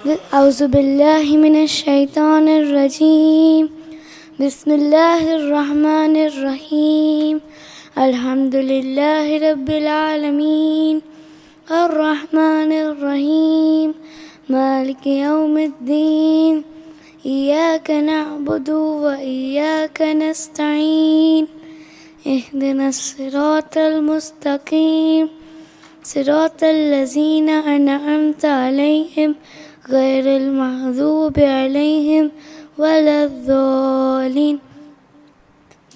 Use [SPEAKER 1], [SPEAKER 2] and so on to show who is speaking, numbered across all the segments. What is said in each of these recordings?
[SPEAKER 1] اعوذ باللہ من الشیطان الرجیم بسم اللہ الرحمن الرحیم الحمد للہ رب العالمین الرحمن الرحیم مالک یوم الدین ایاک نعبد و ایاک نستعین اہدنا الصراط المستقیم صراط الذین انعمت علیہم غیر المغضوب علیہم ولا الضالین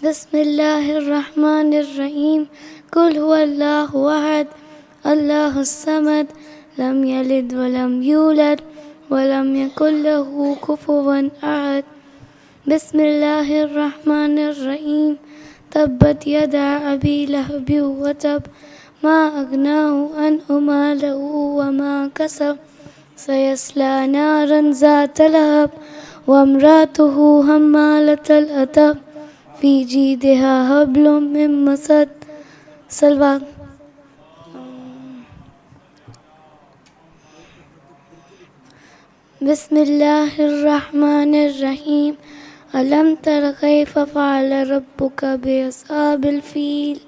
[SPEAKER 1] بسم اللہ الرحمن الرحیم قل هو اللہ احد اللہ الصمد لم یلد ولم یولد ولم یکن له کفوا احد بسم اللہ الرحمن الرحیم تبت یدا ابی لہب وتب ما اغناه عنه ماله وما کسب سيصلى نارا ذات لهب وامرأته حمالة الحطب في جيدها حبل من مسد صلوات بسم اللہ الرحمن الرحیم ألم تر كيف فعل ربك بأصحاب الفيل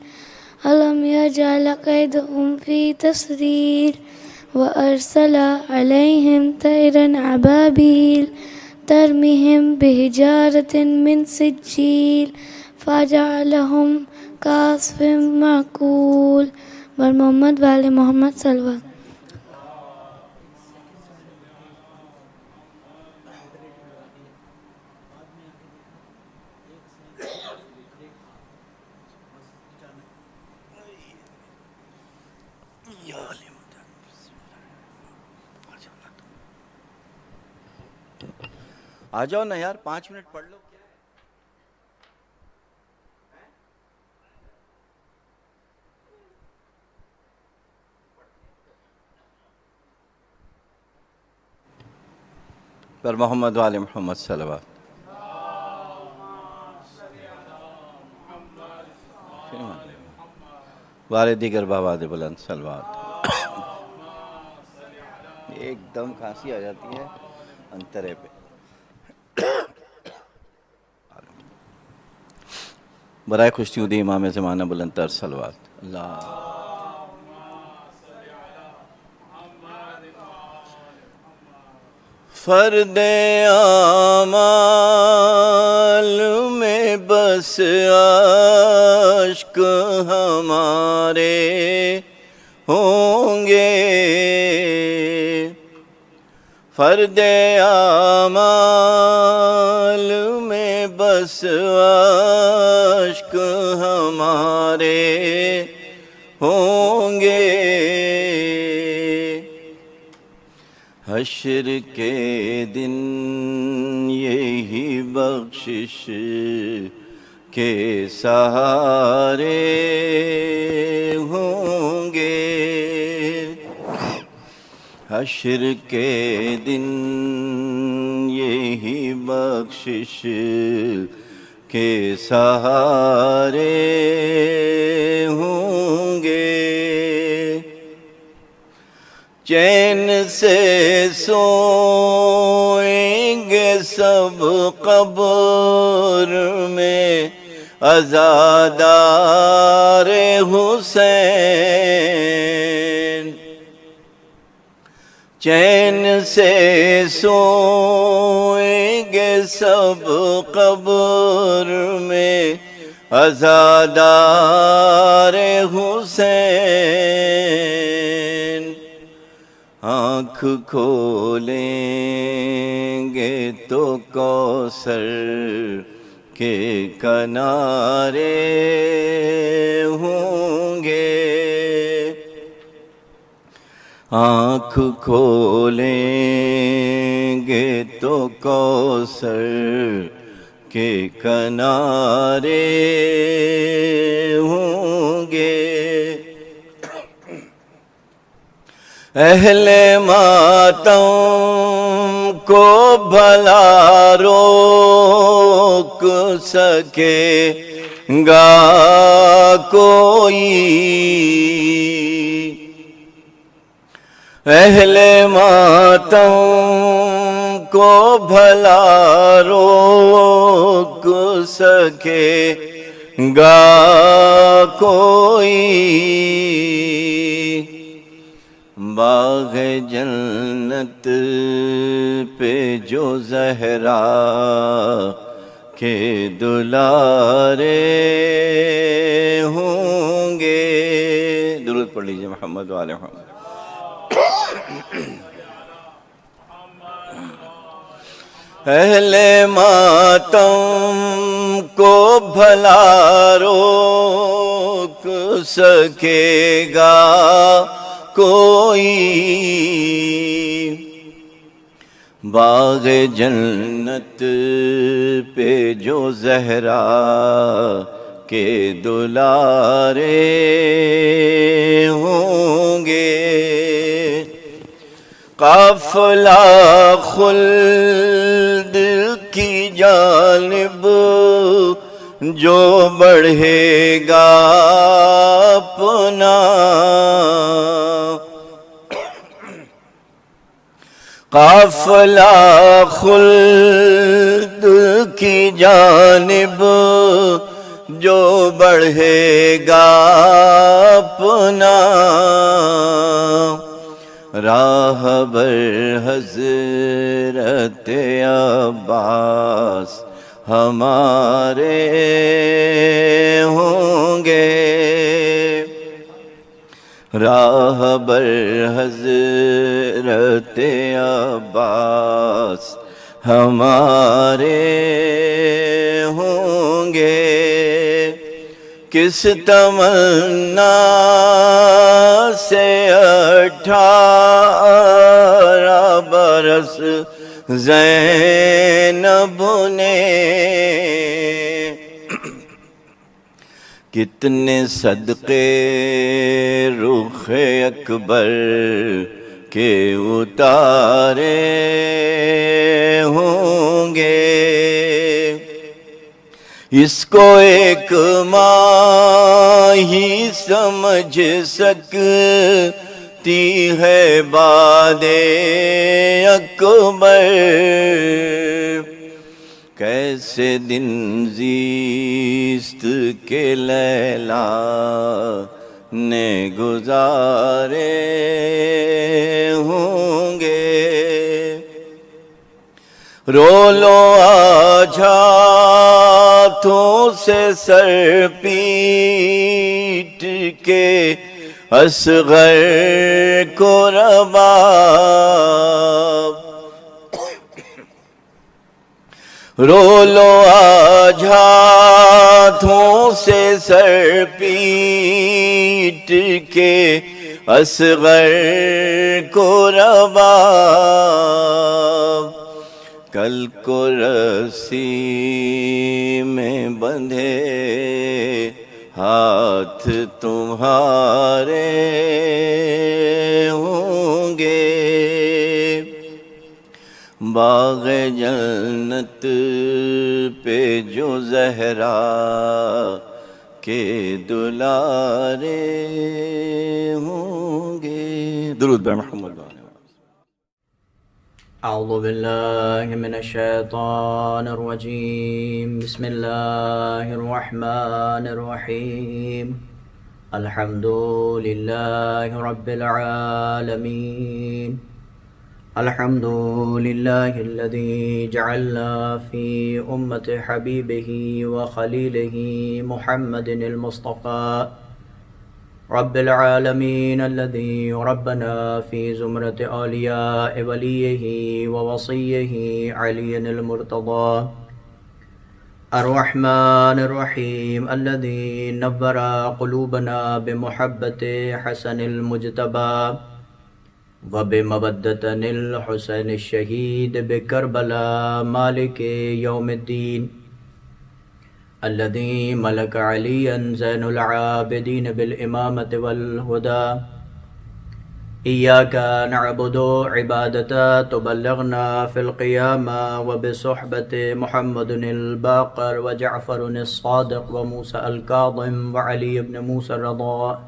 [SPEAKER 1] ألم يجعل كيدهم في تسريل وأرسل عليهم طيرا أبابيل ترميهم بحجارة من سجيل فجعلهم كعصف مأكول بر محمد وآل محمد صلی اللہ علیہ وسلم.
[SPEAKER 2] آ جاؤ نا یار 5 منٹ پڑھ لو. پر محمد وآل محمد صلوات. وارے دیگر باباد بلند صلوات. ایک دم کھانسی آ جاتی ہے انترے پہ. برائے خوشنودی امام زمانہ بلند تر صلوات. اللہ فرد اعمال میں بس اشک ہمارے ہوں گے. فرد اعمال میں بس اشک ہمارے ہوں گے. حشر کے دن یہی بخشش کے سہارے ہوں گے. حشر کے دن یہی بخشش کے سہارے ہوں گے. چین سے سوئیں گے سب قبر میں عزادار حسین. چین سے سوئیں گے سب قبر میں عزادار حسین. آنکھ کھولیں گے تو کوثر کے کنارے ہوں گے. آنکھ کھولیں گے تو کوثر کے کنارے ہوں گے. اہل ماتم کو بھلا روک سکے گا کوئی. اہل ماتم کو بھلا روک سکے گا کوئی؟ باغ جنت پہ جو زہرا کے دلارے ہوں گے. درود پڑھ لیجیے محمد و آل محمد. اہل ماتم کو بھلا روک سکے گا کوئی؟ باغ جنت پہ جو زہرا کے دلارے ہوں گے. قافلہ خلد کی جانب جو بڑھے گا اپنا، قافلہ خلد کی جانب جو بڑھے گا اپنا، راہبر حضرت عباس ہمارے ہوں گے. راہبر حضرت عباس ہمارے ہوں گے. کس تمنا سے 18 برس زینب نے کتنے صدقے رخ اکبر کے اتارے ہوں گے. اس کو ایک ماں ہی سمجھ سکتی ہے باد اکبر. کیسے دن زیست کے لیلا نے گزارے ہوں گے. رو لو آج ہاتھوں سے سر پیٹ کے اصغر کو رباب. رو لو آج ہاتھوں سے سر پیٹ کے اصغر کو رباب. کل کو رسی میں بندھے ہاتھ تمہارے ہوں گے. باغ جنت پہ جو زہرا کے دلارے ہوں گے. درود بر محمد.
[SPEAKER 3] اعوذ باللہ من الشیطان الرجیم. بسم اللہ الرحمن الرحیم. الحمد للہ رب العالمین. الحمد للہ الذی جعلنا فی امت حبیبہ وخلیلہ محمد المصطفى رب العالمین الذي ربنا في زمرة اولیاء ولیہ ووصیہ علی المرتضى الرحمن الرحیم الذي نور قلوبنا بمحبت حسن المجتبى وبمودة الحسین الشہید بکربلا مالک یوم الدین الذي ملك عليا زين العابدين بالإمامة والهدى. إياك نعبد عبادة تبلغنا في القيامة وبصحبة محمد الباقر وجعفر الصادق وموسى الكاظم وعلي بن موسى الرضا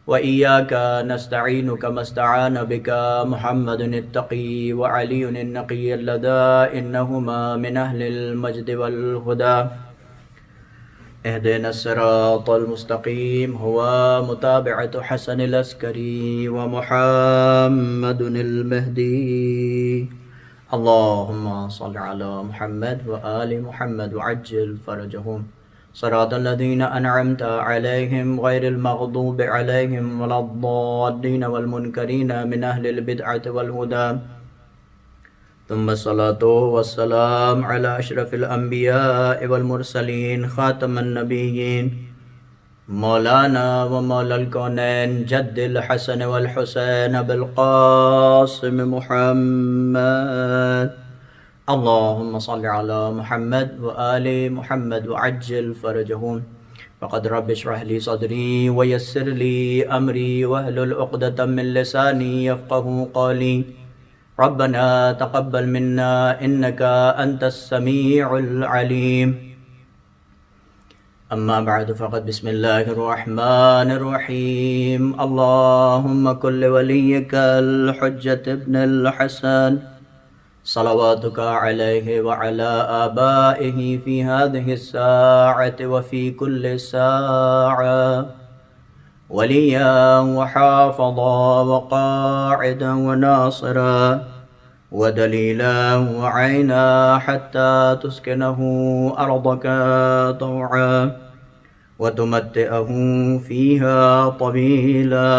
[SPEAKER 3] وإياك نستعين كما استعان بك محمد التقي وعلي النقي اللدى إنهما من أهل المجد والهدى اهدنا الصراط المستقيم هو متابعة حسن العسكري ومحمد المهدي اللهم صل على محمد وآل محمد وعجل فرجهم صراط الذين أنعمت عليهم غير المغضوب عليهم ولا الضالين والمنكرين من أهل البدعة والهدى ثم الصلاة والسلام على أشرف الأنبياء والمرسلين خاتم النبيين مولانا ومولى الكونين جد الحسن والحسين بالقاسم محمد اللهم صل على محمد وآل محمد وعجل فرجهم فقد رب اشرح لي صدري ويسر لي أمري واحلل عقدة من لساني يفقه قولي ربنا تقبل منا إنك أنت السميع العليم أما بعد فقد بسم الله الرحمن الرحيم اللهم كن لوليك الحجة ابن الحسن صلواتك عليه وعلى آبائه في هذه الساعة وفي كل ساعة وليا وحافظا وقاعدا وناصرا ودليلا وعينا حتى تسكنه أرضك طوعا وتمتئه فيها طويلا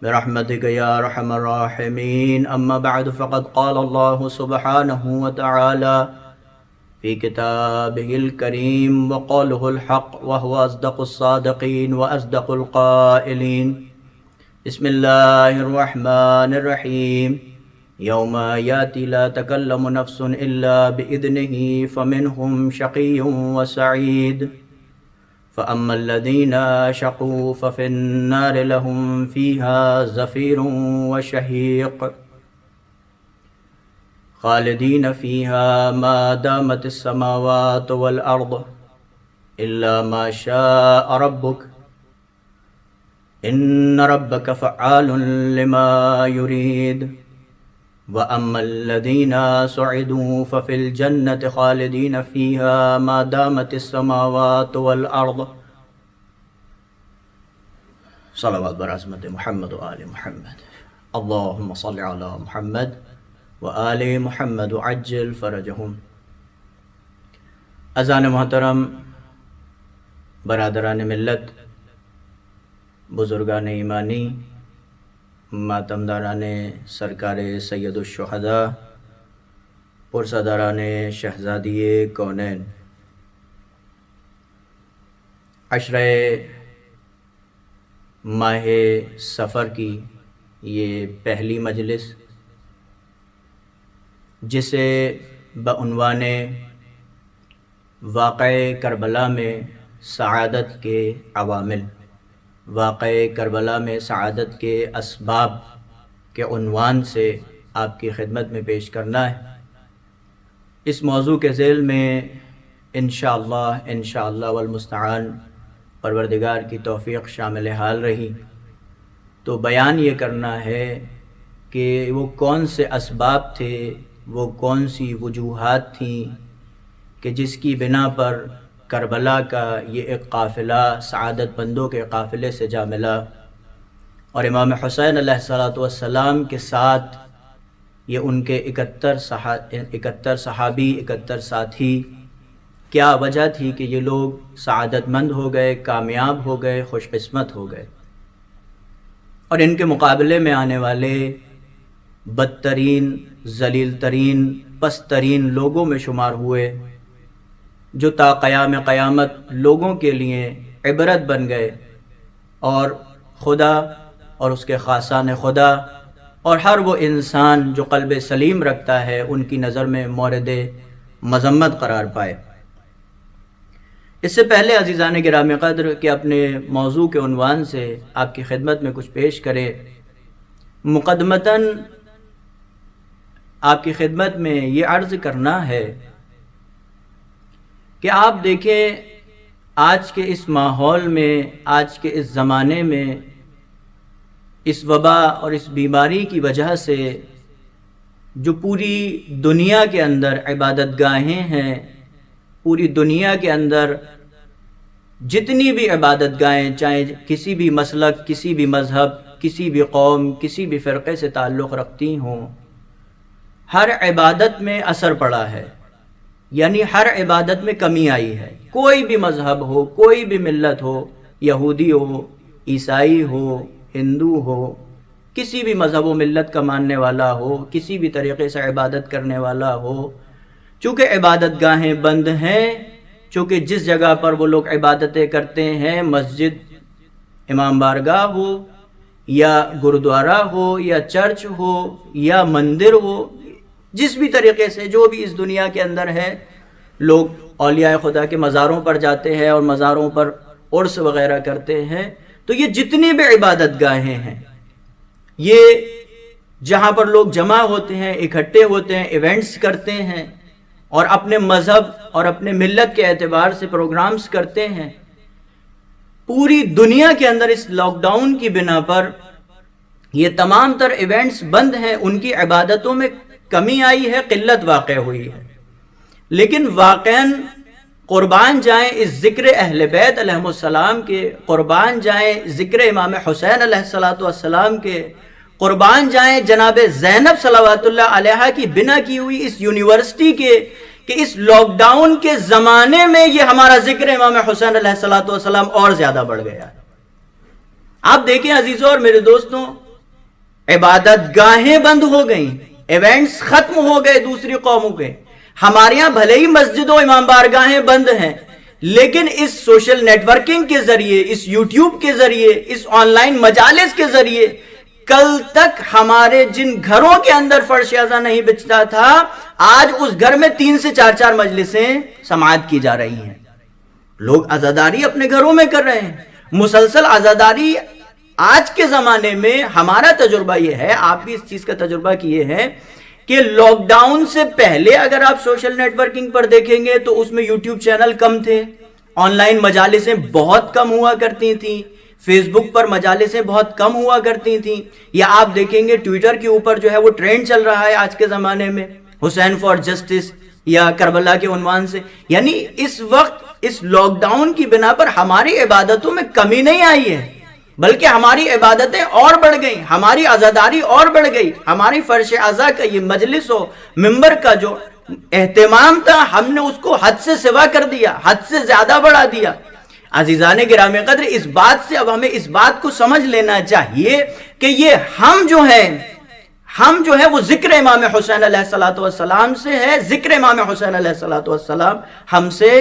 [SPEAKER 3] برحمتك يا أرحم الراحمين أما بعد فقد قال الله سبحانه وتعالى في كتابه الكريم وقوله الحق وهو أصدق الصادقين وأصدق القائلين بسم الله الرحمن الرحيم يوم يأتي لا تكلم نفس إلا بإذنه فمنهم شقي وسعيد فأما الذين شقوا ففي النار لهم فيها زفير وشهيق خالدين فيها ما دامت السماوات والأرض إلا ما شاء ربك إن ربك فعال لما يريد وأما الذين سعدوا ففي الجنة خالدين فيها ما دامت السماوات والأرض صلوات برعظمة محمد وآل محمد اللهم صل على محمد وآل محمد وعجل فرجهم اذان محترم برادران ملت بزرگان ایمانی ماتمداران سرکار سید الشہداء پرسداران شہزادی کونین عشرہ ماہ سفر کی یہ پہلی مجلس جسے بعنوان واقعہ کربلا میں سعادت کے عوامل واقعہ کربلا میں سعادت کے اسباب کے عنوان سے آپ کی خدمت میں پیش کرنا ہے۔ اس موضوع کے ذیل میں انشاءاللہ والمستعان پروردگار کی توفیق شامل حال رہی تو بیان یہ کرنا ہے کہ وہ کون سے اسباب تھے، وہ کون سی وجوہات تھیں کہ جس کی بنا پر کربلا کا یہ ایک قافلہ سعادت مندوں کے قافلے سے جا ملا اور امام حسین علیہ السلام کے ساتھ یہ ان کے 71 صحابی 71 ساتھی، کیا وجہ تھی کہ یہ لوگ سعادت مند ہو گئے، کامیاب ہو گئے، خوش قسمت ہو گئے، اور ان کے مقابلے میں آنے والے بدترین، ذلیل ترین، پست ترین لوگوں میں شمار ہوئے جو تا قیام قیامت لوگوں کے لیے عبرت بن گئے، اور خدا اور اس کے خاصان خدا اور ہر وہ انسان جو قلب سلیم رکھتا ہے ان کی نظر میں مورد مذمت قرار پائے۔ اس سے پہلے عزیزان گرامی قدر کہ اپنے موضوع کے عنوان سے آپ کی خدمت میں کچھ پیش کرے، مقدمتاً آپ کی خدمت میں یہ عرض کرنا ہے کہ آپ دیکھیں آج کے اس ماحول میں، آج کے اس زمانے میں اس وبا اور اس بیماری کی وجہ سے جو پوری دنیا کے اندر عبادت گاہیں ہیں، پوری دنیا کے اندر جتنی بھی عبادت گاہیں، چاہے کسی بھی مسلک، کسی بھی مذہب، کسی بھی قوم، کسی بھی فرقے سے تعلق رکھتی ہوں، ہر عبادت میں اثر پڑا ہے، یعنی ہر عبادت میں کمی آئی ہے۔ کوئی بھی مذہب ہو، کوئی بھی ملت ہو، یہودی ہو، عیسائی ہو، ہندو ہو، کسی بھی مذہب و ملت کا ماننے والا ہو، کسی بھی طریقے سے عبادت کرنے والا ہو، چونکہ عبادت گاہیں بند ہیں، چونکہ جس جگہ پر وہ لوگ عبادتیں کرتے ہیں، مسجد، امام بارگاہ ہو یا گرودوارا ہو یا چرچ ہو یا مندر ہو، جس بھی طریقے سے جو بھی اس دنیا کے اندر ہے، لوگ اولیاء خدا کے مزاروں پر جاتے ہیں اور مزاروں پر عرس وغیرہ کرتے ہیں۔ تو یہ جتنی بھی عبادت گاہیں ہیں، یہ جہاں پر لوگ جمع ہوتے ہیں، اکٹھے ہوتے ہیں، ایونٹس کرتے ہیں اور اپنے مذہب اور اپنے ملت کے اعتبار سے پروگرامز کرتے ہیں، پوری دنیا کے اندر اس لاک ڈاؤن کی بنا پر یہ تمام تر ایونٹس بند ہیں، ان کی عبادتوں میں کمی آئی ہے، قلت واقع ہوئی ہے۔ لیکن واقعاً قربان جائیں اس ذکر اہل بیت علیہم السلام کے، قربان جائیں ذکر امام حسین علیہ السلام کے، قربان جائیں جناب زینب صلوات اللہ علیہا کی بنا کی ہوئی اس یونیورسٹی کے، کہ اس لاک ڈاؤن کے زمانے میں یہ ہمارا ذکر امام حسین علیہ السلام اور زیادہ بڑھ گیا ہے۔ آپ دیکھیں عزیزوں اور میرے دوستوں، عبادت گاہیں بند ہو گئیں، ایونٹس ختم ہو گئے دوسری قوموں کے۔ ہمارے ہاں بھلے ہی مسجد و امام بارگاہیں بند ہیں، لیکن اس سوشل نیٹ ورکنگ کے ذریعے، اس یوٹیوب کے ذریعے، اس آن لائن مجالس کے ذریعے، کل تک ہمارے جن گھروں کے اندر فرش ازاں نہیں بچتا تھا، آج اس گھر میں 3 سے 4 مجلسیں سماعت کی جا رہی ہیں۔ لوگ عزاداری اپنے گھروں میں کر رہے ہیں، مسلسل عزاداری۔ آج کے زمانے میں ہمارا تجربہ یہ ہے، آپ بھی اس چیز کا تجربہ کیے ہیں، کہ لاک ڈاؤن سے پہلے اگر آپ سوشل نیٹ ورکنگ پر دیکھیں گے تو اس میں یوٹیوب چینل کم تھے، آن لائن مجالسیں بہت کم ہوا کرتی تھیں، فیس بک پر مجالسیں بہت کم ہوا کرتی تھیں، یا آپ دیکھیں گے ٹویٹر کے اوپر جو ہے وہ ٹرینڈ چل رہا ہے آج کے زمانے میں، حسین فار جسٹس یا کربلا کے عنوان سے۔ یعنی اس وقت اس لاک ڈاؤن کی بنا پر ہماری عبادتوں میں کمی نہیں آئی ہے، بلکہ ہماری عبادتیں اور بڑھ گئیں، ہماری عزاداری اور بڑھ گئی، ہماری فرش عزا کا یہ مجلس و منبر کا جو اہتمام تھا، ہم نے اس کو حد سے سوا کر دیا، حد سے زیادہ بڑھا دیا۔ عزیزان گرامی قدر، اس بات سے اب ہمیں اس بات کو سمجھ لینا چاہیے کہ یہ ہم جو ہے وہ ذکر امام حسین علیہ السلام سے ہے، ذکر امام حسین علیہ السلام ہم سے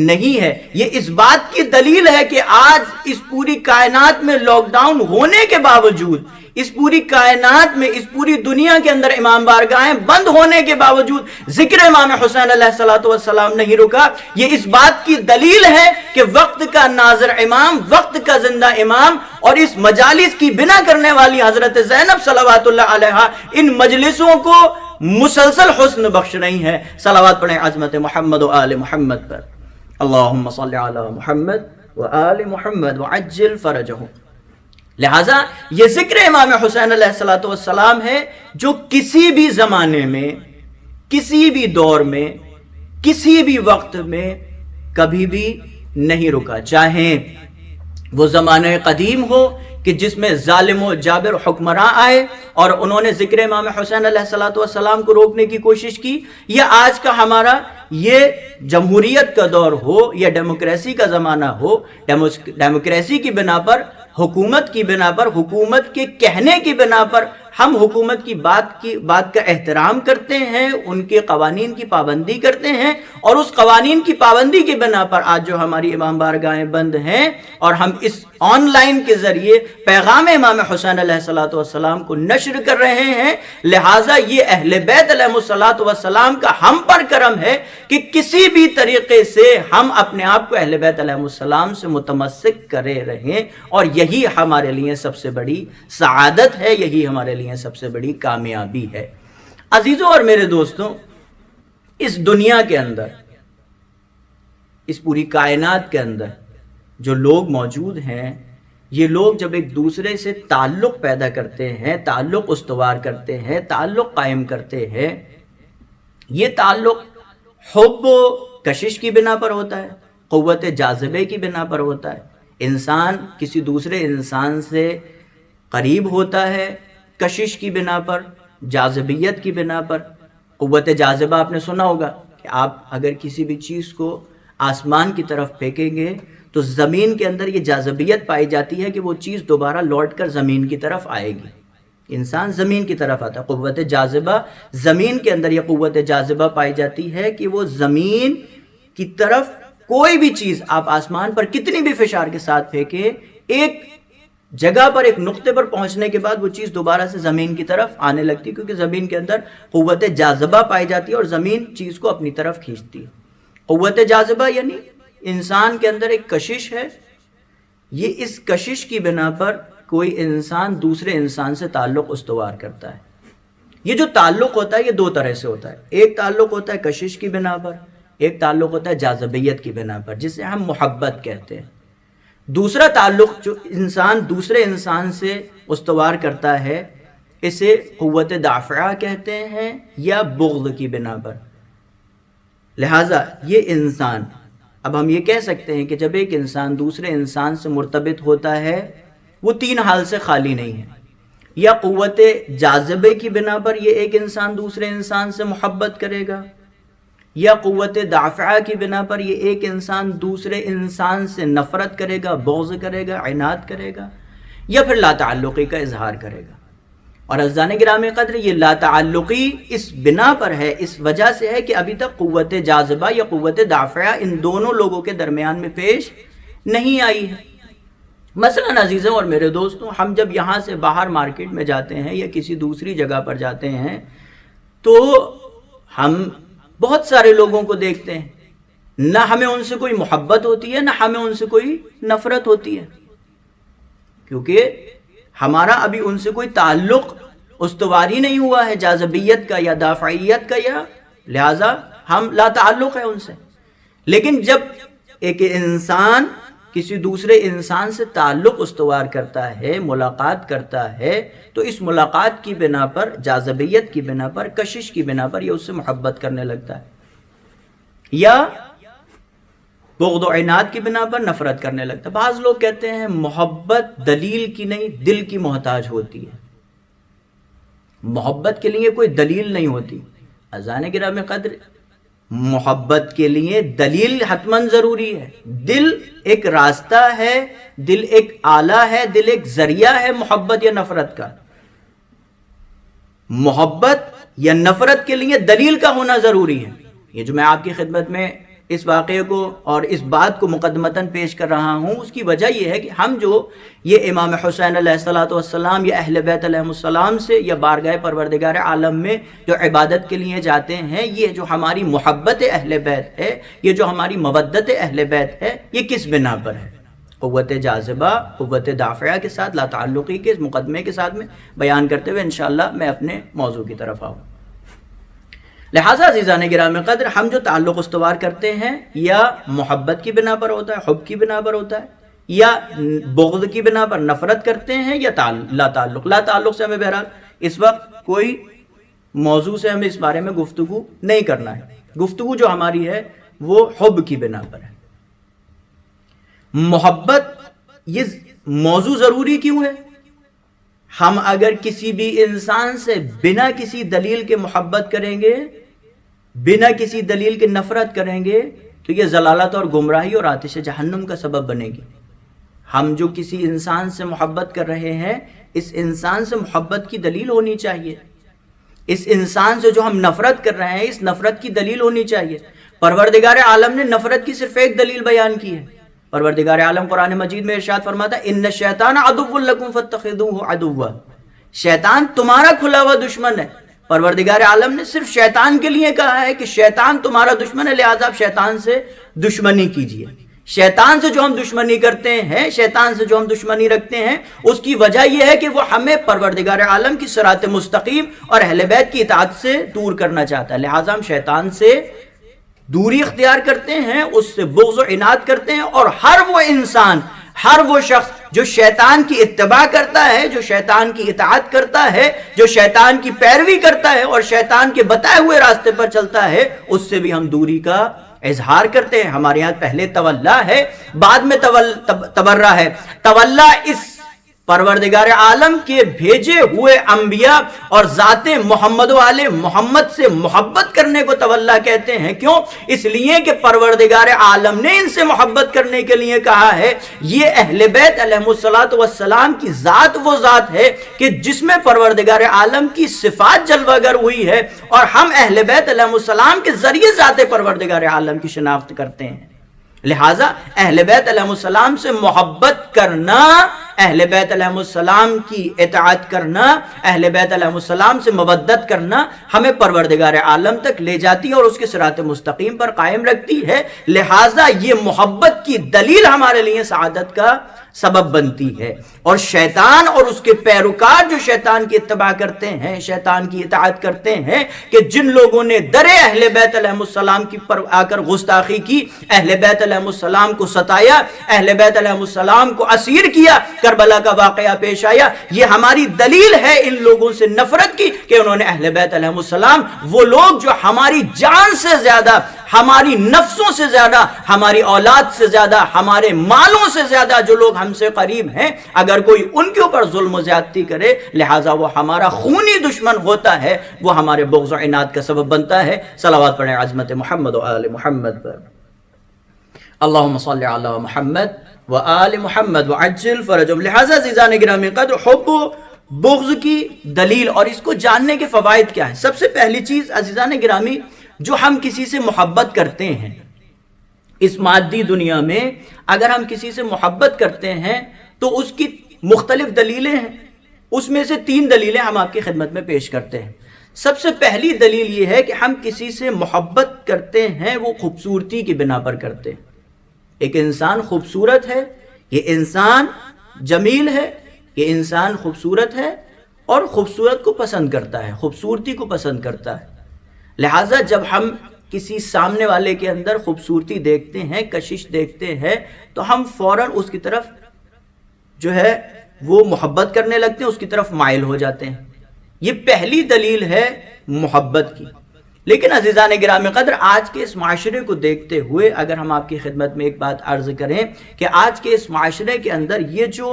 [SPEAKER 3] نہیں ہے۔ یہ اس بات کی دلیل ہے کہ آج اس پوری کائنات میں لاک ڈاؤن ہونے کے باوجود، اس پوری کائنات میں، اس پوری دنیا کے اندر امام بارگاہیں بند ہونے کے باوجود ذکر امام حسین علیہ السلام نہیں رکا۔ یہ اس بات کی دلیل ہے کہ وقت کا ناظر امام، وقت کا زندہ امام اور اس مجالس کی بنا کرنے والی حضرت زینب صلوات اللہ علیہا ان مجلسوں کو مسلسل حسن بخش رہی ہیں۔ صلوات پڑھیں عظمت محمد و آل محمد پر۔ اللہم صلی علی محمد و آل محمد وعجل فرجہ۔ لہٰذا یہ ذکر امام حسین علیہ السلام ہے جو کسی بھی زمانے میں، کسی بھی دور میں، کسی بھی وقت میں کبھی بھی نہیں رکا، چاہے وہ زمانہ قدیم ہو کہ جس میں ظالم و جابر حکمراں آئے اور انہوں نے ذکر امام حسین علیہ السلام کو روکنے کی کوشش کی، یا آج کا ہمارا یہ جمہوریت کا دور ہو یا ڈیموکریسی کا زمانہ ہو، ڈیموکریسی کی بنا پر، حکومت کی بنا پر، حکومت کے کہنے کی بنا پر ہم حکومت کی بات کا احترام کرتے ہیں، ان کے قوانین کی پابندی کرتے ہیں، اور اس قوانین کی پابندی کی بنا پر آج جو ہماری امام بارگاہیں بند ہیں اور ہم اس آن لائن کے ذریعے پیغام امام حسین علیہ السلام کو نشر کر رہے ہیں۔ لہٰذا یہ اہل بیت علیہ السلام کا ہم پر کرم ہے کہ کسی بھی طریقے سے ہم اپنے آپ کو اہل بیت علیہ السلام سے متمسک کرے رہیں، اور یہی ہمارے لیے سب سے بڑی سعادت ہے، یہی ہمارے لیے سب سے بڑی کامیابی ہے۔ عزیزوں اور میرے دوستوں، اس دنیا کے اندر، اس پوری کائنات کے اندر جو لوگ موجود ہیں، یہ لوگ جب ایک دوسرے سے تعلق پیدا کرتے ہیں، تعلق استوار کرتے ہیں، تعلق قائم کرتے ہیں، یہ تعلق حب و کشش کی بنا پر ہوتا ہے، قوت جاذبے کی بنا پر ہوتا ہے. انسان کسی دوسرے انسان سے قریب ہوتا ہے کشش کی بنا پر، جاذبیت کی بنا پر. قوت جاذبہ آپ نے سنا ہوگا کہ آپ اگر کسی بھی چیز کو آسمان کی طرف پھینکیں گے تو زمین کے اندر یہ جاذبیت پائی جاتی ہے کہ وہ چیز دوبارہ لوٹ کر زمین کی طرف آئے گی. انسان زمین کی طرف آتا ہے، قوت جاذبہ زمین کے اندر یہ قوت جاذبہ پائی جاتی ہے کہ وہ زمین کی طرف کوئی بھی چیز آپ آسمان پر کتنی بھی فشار کے ساتھ پھینکیں، ایک جگہ پر ایک نقطے پر پہنچنے کے بعد وہ چیز دوبارہ سے زمین کی طرف آنے لگتی ہے، کیونکہ زمین کے اندر قوت جاذبہ پائی جاتی ہے اور زمین چیز کو اپنی طرف کھینچتی ہے. قوت جاذبہ یعنی انسان کے اندر ایک کشش ہے، یہ اس کشش کی بنا پر کوئی انسان دوسرے انسان سے تعلق استوار کرتا ہے. یہ جو تعلق ہوتا ہے یہ دو طرح سے ہوتا ہے. ایک تعلق ہوتا ہے کشش کی بنا پر، ایک تعلق ہوتا ہے جاذبیت کی بنا پر، جسے ہم محبت کہتے ہیں. دوسرا تعلق جو انسان دوسرے انسان سے استوار کرتا ہے اسے قوت دافعہ کہتے ہیں یا بغض کی بنا پر. لہٰذا یہ انسان، اب ہم یہ کہہ سکتے ہیں کہ جب ایک انسان دوسرے انسان سے مرتبط ہوتا ہے وہ تین حال سے خالی نہیں ہے. یا قوت جاذبے کی بنا پر یہ ایک انسان دوسرے انسان سے محبت کرے گا، یا قوت دافعہ کی بنا پر یہ ایک انسان دوسرے انسان سے نفرت کرے گا، بغض کرے گا، عناد کرے گا، یا پھر لا تعلقی کا اظہار کرے گا. اور عزیزان گرامی قدر یہ لا تعلقی اس بنا پر ہے، اس وجہ سے ہے کہ ابھی تک قوت جاذبہ یا قوت دافعہ ان دونوں لوگوں کے درمیان میں پیش نہیں آئی ہے. مثلا عزیزوں اور میرے دوستوں، ہم جب یہاں سے باہر مارکیٹ میں جاتے ہیں یا کسی دوسری جگہ پر جاتے ہیں تو ہم بہت سارے لوگوں کو دیکھتے ہیں، نہ ہمیں ان سے کوئی محبت ہوتی ہے نہ ہمیں ان سے کوئی نفرت ہوتی ہے، کیونکہ ہمارا ابھی ان سے کوئی تعلق استواری نہیں ہوا ہے جاذبیت کا یا دافعیت کا، یا لہذا ہم لا تعلق ہے ان سے. لیکن جب ایک انسان کسی دوسرے انسان سے تعلق استوار کرتا ہے، ملاقات کرتا ہے، تو اس ملاقات کی بنا پر، جاذبیت کی بنا پر، کشش کی بنا پر یہ اس سے محبت کرنے لگتا ہے، یا بغض و عناد کی بنا پر نفرت کرنے لگتا ہے. بعض لوگ کہتے ہیں محبت دلیل کی نہیں دل کی محتاج ہوتی ہے. محبت کے لیے کوئی دلیل نہیں ہوتی. اذان گرامی قدر محبت کے لیے دلیل حتماً ضروری ہے. دل ایک راستہ ہے، دل ایک آلہ ہے، دل ایک ذریعہ ہے محبت یا نفرت کا. محبت یا نفرت کے لیے دلیل کا ہونا ضروری ہے. یہ جو میں آپ کی خدمت میں اس واقعے کو اور اس بات کو مقدمتاً پیش کر رہا ہوں، اس کی وجہ یہ ہے کہ ہم جو یہ امام حسین علیہ السلام یا اہل بیت علیہ السلام سے یا بارگاہ پروردگار عالم میں جو عبادت کے لیے جاتے ہیں، یہ جو ہماری محبت اہل بیت ہے، یہ جو ہماری مودت اہل بیت ہے، یہ کس بنا پر ہے؟ قوت جاذبہ، قوت دافعہ کے ساتھ، لا تعلقی کے اس مقدمے کے ساتھ میں بیان کرتے ہوئے انشاءاللہ میں اپنے موضوع کی طرف آؤں. لہٰذا عزیزان گرامی قدر ہم جو تعلق استوار کرتے ہیں یا محبت کی بنا پر ہوتا ہے، حب کی بنا پر ہوتا ہے، یا بغض کی بنا پر نفرت کرتے ہیں، یا لا تعلق. لا تعلق سے ہمیں بہرحال اس وقت کوئی موضوع سے ہمیں اس بارے میں گفتگو نہیں کرنا ہے. گفتگو جو ہماری ہے وہ حب کی بنا پر ہے. محبت یہ موضوع ضروری کیوں ہے؟ ہم اگر کسی بھی انسان سے بنا کسی دلیل کے محبت کریں گے، بنا کسی دلیل کے نفرت کریں گے، تو یہ ضلالت اور گمراہی اور آتش جہنم کا سبب بنے گی. ہم جو کسی انسان سے محبت کر رہے ہیں، اس انسان سے محبت کی دلیل ہونی چاہیے. اس انسان سے جو ہم نفرت کر رہے ہیں، اس نفرت کی دلیل ہونی چاہیے. پروردگار عالم نے نفرت کی صرف ایک دلیل بیان کی ہے. پروردگار عالم قرآن مجید میں ارشاد فرماتا ہے ان الشیطان عدو لکم فاتخذوہ عدوا. شیطان تمہارا کھلا ہوا دشمن ہے. پروردگار عالم نے صرف شیطان کے لیے کہا ہے کہ شیطان تمہارا دشمن ہے، لہذا آپ شیطان سے دشمنی کیجیے. شیطان سے جو ہم دشمنی کرتے ہیں، شیطان سے جو ہم دشمنی رکھتے ہیں، اس کی وجہ یہ ہے کہ وہ ہمیں پروردگار عالم کی صراط مستقیم اور اہل بیت کی اطاعت سے دور کرنا چاہتا ہے. لہٰذا ہم شیطان سے دوری اختیار کرتے ہیں، اس سے بغض و عناد کرتے ہیں، اور ہر وہ انسان، ہر وہ شخص جو شیطان کی اتباع کرتا ہے، جو شیطان کی اطاعت کرتا ہے، جو شیطان کی پیروی کرتا ہے اور شیطان کے بتائے ہوئے راستے پر چلتا ہے، اس سے بھی ہم دوری کا اظہار کرتے ہیں۔ ہمارے یہاں پہلے تولا ہے، بعد میں تبرہ ہے۔ تولا اس پروردگار عالم کے بھیجے ہوئے انبیاء اور ذات محمد و آل محمد سے محبت کرنے کو تولا کہتے ہیں۔ کیوں؟ اس لیے کہ پروردگار عالم نے ان سے محبت کرنے کے لیے کہا ہے۔ یہ اہل بیت علیہ السلام کی ذات وہ ذات ہے کہ جس میں پروردگار عالم کی صفات جلوہ گر ہوئی ہے، اور ہم اہل بیت علیہ السلام کے ذریعے ذات پروردگار عالم کی شناخت کرتے ہیں۔ لہٰذا اہل بیت علیہ السلام سے محبت کرنا، اہل بیت علیہ السلام کی اطاعت کرنا، اہل بیت علیہ السلام سے مودت کرنا ہمیں پروردگار عالم تک لے جاتی ہے اور اس کے صراط مستقیم پر قائم رکھتی ہے۔ لہٰذا یہ محبت کی دلیل ہمارے لیے سعادت کا سبب بنتی ہے۔ اور شیطان اور اس کے پیروکار جو شیطان کی اتباع کرتے ہیں، شیطان کی اطاعت کرتے ہیں، کہ جن لوگوں نے در اہل بیت علیہ السلام کی پر آ کر گستاخی کی، اہل بیت علیہ السلام کو ستایا، اہل بیت علیہ السلام کو اسیر کیا، کربلا کا واقعہ پیش آیا، یہ ہماری دلیل ہے ان لوگوں سے نفرت کی کہ انہوں نے اہل بیت علیہ السلام، وہ لوگ جو ہماری جان سے زیادہ، ہماری نفسوں سے زیادہ، ہماری اولاد سے زیادہ، ہمارے مالوں سے زیادہ جو لوگ ہم سے قریب ہیں، اگر کوئی ان کے اوپر ظلم و زیادتی کرے، لہٰذا وہ ہمارا خونی دشمن ہوتا ہے، وہ ہمارے بغض و عناد کا سبب بنتا ہے۔ صلوات پڑھیں عظمت محمد و آل محمد پر۔ اللہم صلی علی محمد و آل محمد وعجل فرجهم۔ لہٰذا عزیزان گرامی قدر، حب و بغض کی دلیل اور اس کو جاننے کے فوائد کیا ہیں؟ سب سے پہلی چیز عزیزان گرامی، جو ہم کسی سے محبت کرتے ہیں اس مادی دنیا میں، اگر ہم کسی سے محبت کرتے ہیں تو اس کی مختلف دلیلیں ہیں۔ اس میں سے 3 دلیلیں ہم آپ کی خدمت میں پیش کرتے ہیں۔ سب سے پہلی دلیل یہ ہے کہ ہم کسی سے محبت کرتے ہیں وہ خوبصورتی کی بنا پر کرتے ہیں۔ ایک انسان خوبصورت ہے، یہ انسان جمیل ہے، یہ انسان خوبصورت ہے اور خوبصورت کو پسند کرتا ہے، خوبصورتی کو پسند کرتا ہے۔ لہٰذا جب ہم کسی سامنے والے کے اندر خوبصورتی دیکھتے ہیں، کشش دیکھتے ہیں، تو ہم فوراً اس کی طرف جو ہے وہ محبت کرنے لگتے ہیں، اس کی طرف مائل ہو جاتے ہیں۔ یہ پہلی دلیل ہے محبت کی۔ لیکن عزیزان گرامی قدر، آج کے اس معاشرے کو دیکھتے ہوئے اگر ہم آپ کی خدمت میں ایک بات عرض کریں کہ آج کے اس معاشرے کے اندر یہ جو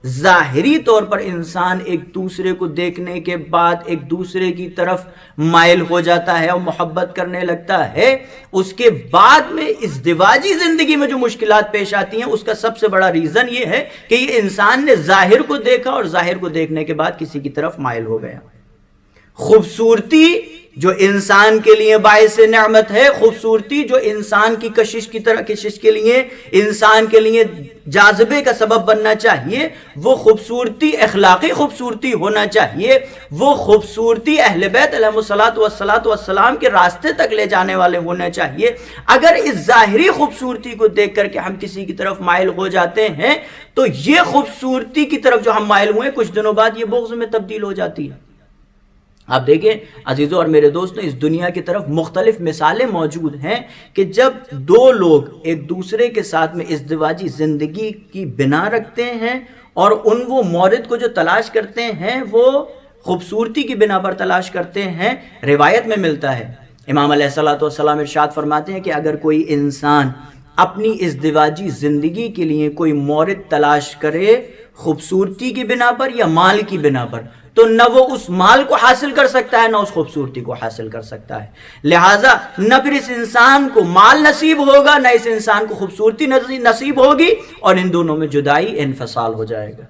[SPEAKER 3] ظاہری طور پر انسان ایک دوسرے کو دیکھنے کے بعد ایک دوسرے کی طرف مائل ہو جاتا ہے اور محبت کرنے لگتا ہے، اس کے بعد میں ازدواجی زندگی میں جو مشکلات پیش آتی ہیں، اس کا سب سے بڑا ریزن یہ ہے کہ یہ انسان نے ظاہر کو دیکھا اور ظاہر کو دیکھنے کے بعد کسی کی طرف مائل ہو گیا۔ خوبصورتی جو انسان کے لیے باعث نعمت ہے، خوبصورتی جو انسان کی کشش کے لیے، انسان کے لیے جاذبے کا سبب بننا چاہیے، وہ خوبصورتی اخلاقی خوبصورتی ہونا چاہیے، وہ خوبصورتی اہل بیت علیہ السلام کے راستے تک لے جانے والے ہونا چاہیے۔ اگر اس ظاہری خوبصورتی کو دیکھ کر کے ہم کسی کی طرف مائل ہو جاتے ہیں تو یہ خوبصورتی کی طرف جو ہم مائل ہوئے کچھ دنوں بعد یہ بغض میں تبدیل ہو جاتی ہے۔ آپ دیکھیں عزیزوں اور میرے دوستوں، اس دنیا کی طرف مختلف مثالیں موجود ہیں کہ جب 2 لوگ ایک دوسرے کے ساتھ میں ازدواجی زندگی کی بنا رکھتے ہیں اور وہ مورد کو جو تلاش کرتے ہیں وہ خوبصورتی کی بنا پر تلاش کرتے ہیں۔ روایت میں ملتا ہے، امام علیہ السلام ارشاد فرماتے ہیں کہ اگر کوئی انسان اپنی ازدواجی زندگی کے لیے کوئی مورد تلاش کرے خوبصورتی کی بنا پر یا مال کی بنا پر، تو نہ وہ اس مال کو حاصل کر سکتا ہے نہ اس خوبصورتی کو حاصل کر سکتا ہے۔ لہٰذا نہ پھر اس انسان کو مال نصیب ہوگا نہ اس انسان کو خوبصورتی نصیب ہوگی، اور ان دونوں میں جدائی، انفصال ہو جائے گا۔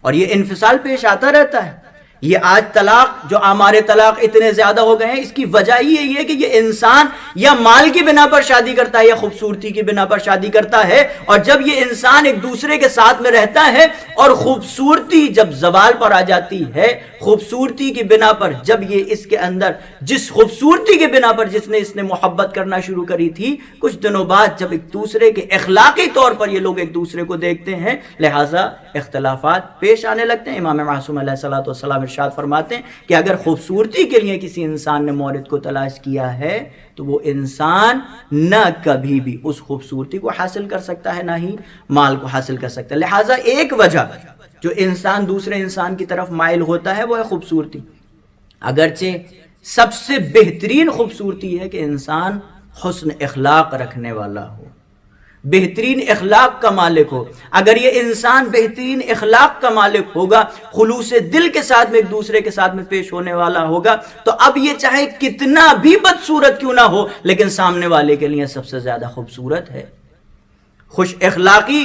[SPEAKER 3] اور یہ انفصال پیش آتا رہتا ہے۔ یہ آج طلاق، جو آمار طلاق اتنے زیادہ ہو گئے ہیں، اس کی وجہ یہ ہے کہ یہ انسان یا مال کی بنا پر شادی کرتا ہے یا خوبصورتی کی بنا پر شادی کرتا ہے، اور جب یہ انسان ایک دوسرے کے ساتھ میں رہتا ہے اور خوبصورتی جب زوال پر آ جاتی ہے، خوبصورتی کی بنا پر جب یہ اس کے اندر جس خوبصورتی کے بنا پر اس نے محبت کرنا شروع کری تھی، کچھ دنوں بعد جب ایک دوسرے کے اخلاقی طور پر یہ لوگ ایک دوسرے کو دیکھتے ہیں، لہٰذا اختلافات پیش آنے لگتے ہیں۔ امام معصوم علیہ الصلوۃ والسلام ارشاد فرماتے ہیں کہ اگر خوبصورتی کے لیے کسی انسان نے مورد کو تلاش کیا ہے تو وہ انسان نہ کبھی بھی اس خوبصورتی کو حاصل کر سکتا ہے، نہ ہی مال کو حاصل کر سکتا ہے۔ لہٰذا ایک وجہ جو انسان دوسرے انسان کی طرف مائل ہوتا ہے وہ ہے خوبصورتی، اگرچہ سب سے بہترین خوبصورتی ہے کہ انسان حسن اخلاق رکھنے والا ہو، بہترین اخلاق کا مالک ہو۔ اگر یہ انسان بہترین اخلاق کا مالک ہوگا، خلوص دل کے ساتھ میں ایک دوسرے کے ساتھ میں پیش ہونے والا ہوگا، تو اب یہ چاہے کتنا بھی بدصورت کیوں نہ ہو لیکن سامنے والے کے لیے سب سے زیادہ خوبصورت ہے۔ خوش اخلاقی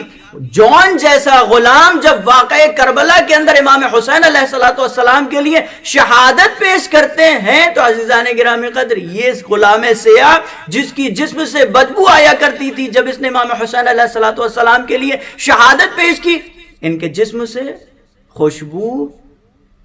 [SPEAKER 3] جون جیسا غلام جب واقع کربلا کے اندر امام حسین علیہ السلام کے لیے شہادت پیش کرتے ہیں تو عزیزان گرامی قدر، یہ غلام سیاہ جس کی جسم سے بدبو آیا کرتی تھی، جب اس نے امام حسین علیہ السلام کے لیے شہادت پیش کی، ان کے جسم سے خوشبو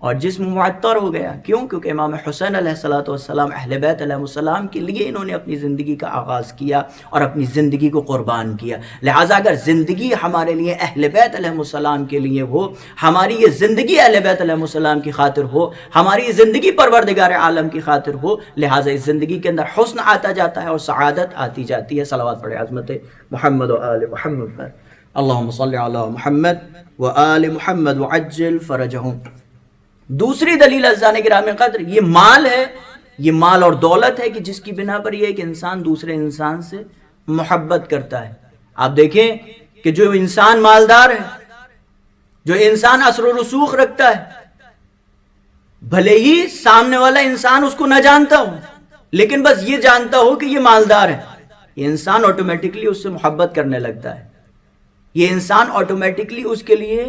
[SPEAKER 3] اور جسم معطر ہو گیا۔ کیوں؟ کیونکہ امام حسین علیہ السلام اہل بیت علیہ السلام کے لیے انہوں نے اپنی زندگی کا آغاز کیا اور اپنی زندگی کو قربان کیا۔ لہٰذا اگر زندگی ہمارے لیے اہل بیت علیہ السلام کے لیے ہو، ہماری یہ زندگی اہل بیت علیہ السلام کی خاطر ہو، ہماری یہ زندگی پروردگار عالم کی خاطر ہو، لہٰذا اس زندگی کے اندر حسن آتا جاتا ہے اور سعادت آتی جاتی ہے۔ صلوات پڑھے عظمت محمد و آل محمد پر۔ اللہم صلی علی محمد و آل محمد وعجل فرجہم۔ دوسری دلیل عزیزان گرامی قدر، یہ مال ہے، یہ مال اور دولت ہے کہ جس کی بنا پر یہ ایک انسان دوسرے انسان سے محبت کرتا ہے۔ آپ دیکھیں کہ جو انسان مالدار ہے، جو انسان اثر و رسوخ رکھتا ہے، بھلے ہی سامنے والا انسان اس کو نہ جانتا ہو لیکن بس یہ جانتا ہو کہ یہ مالدار ہے، یہ انسان آٹومیٹکلی اس سے محبت کرنے لگتا ہے، یہ انسان آٹومیٹکلی اس کے لیے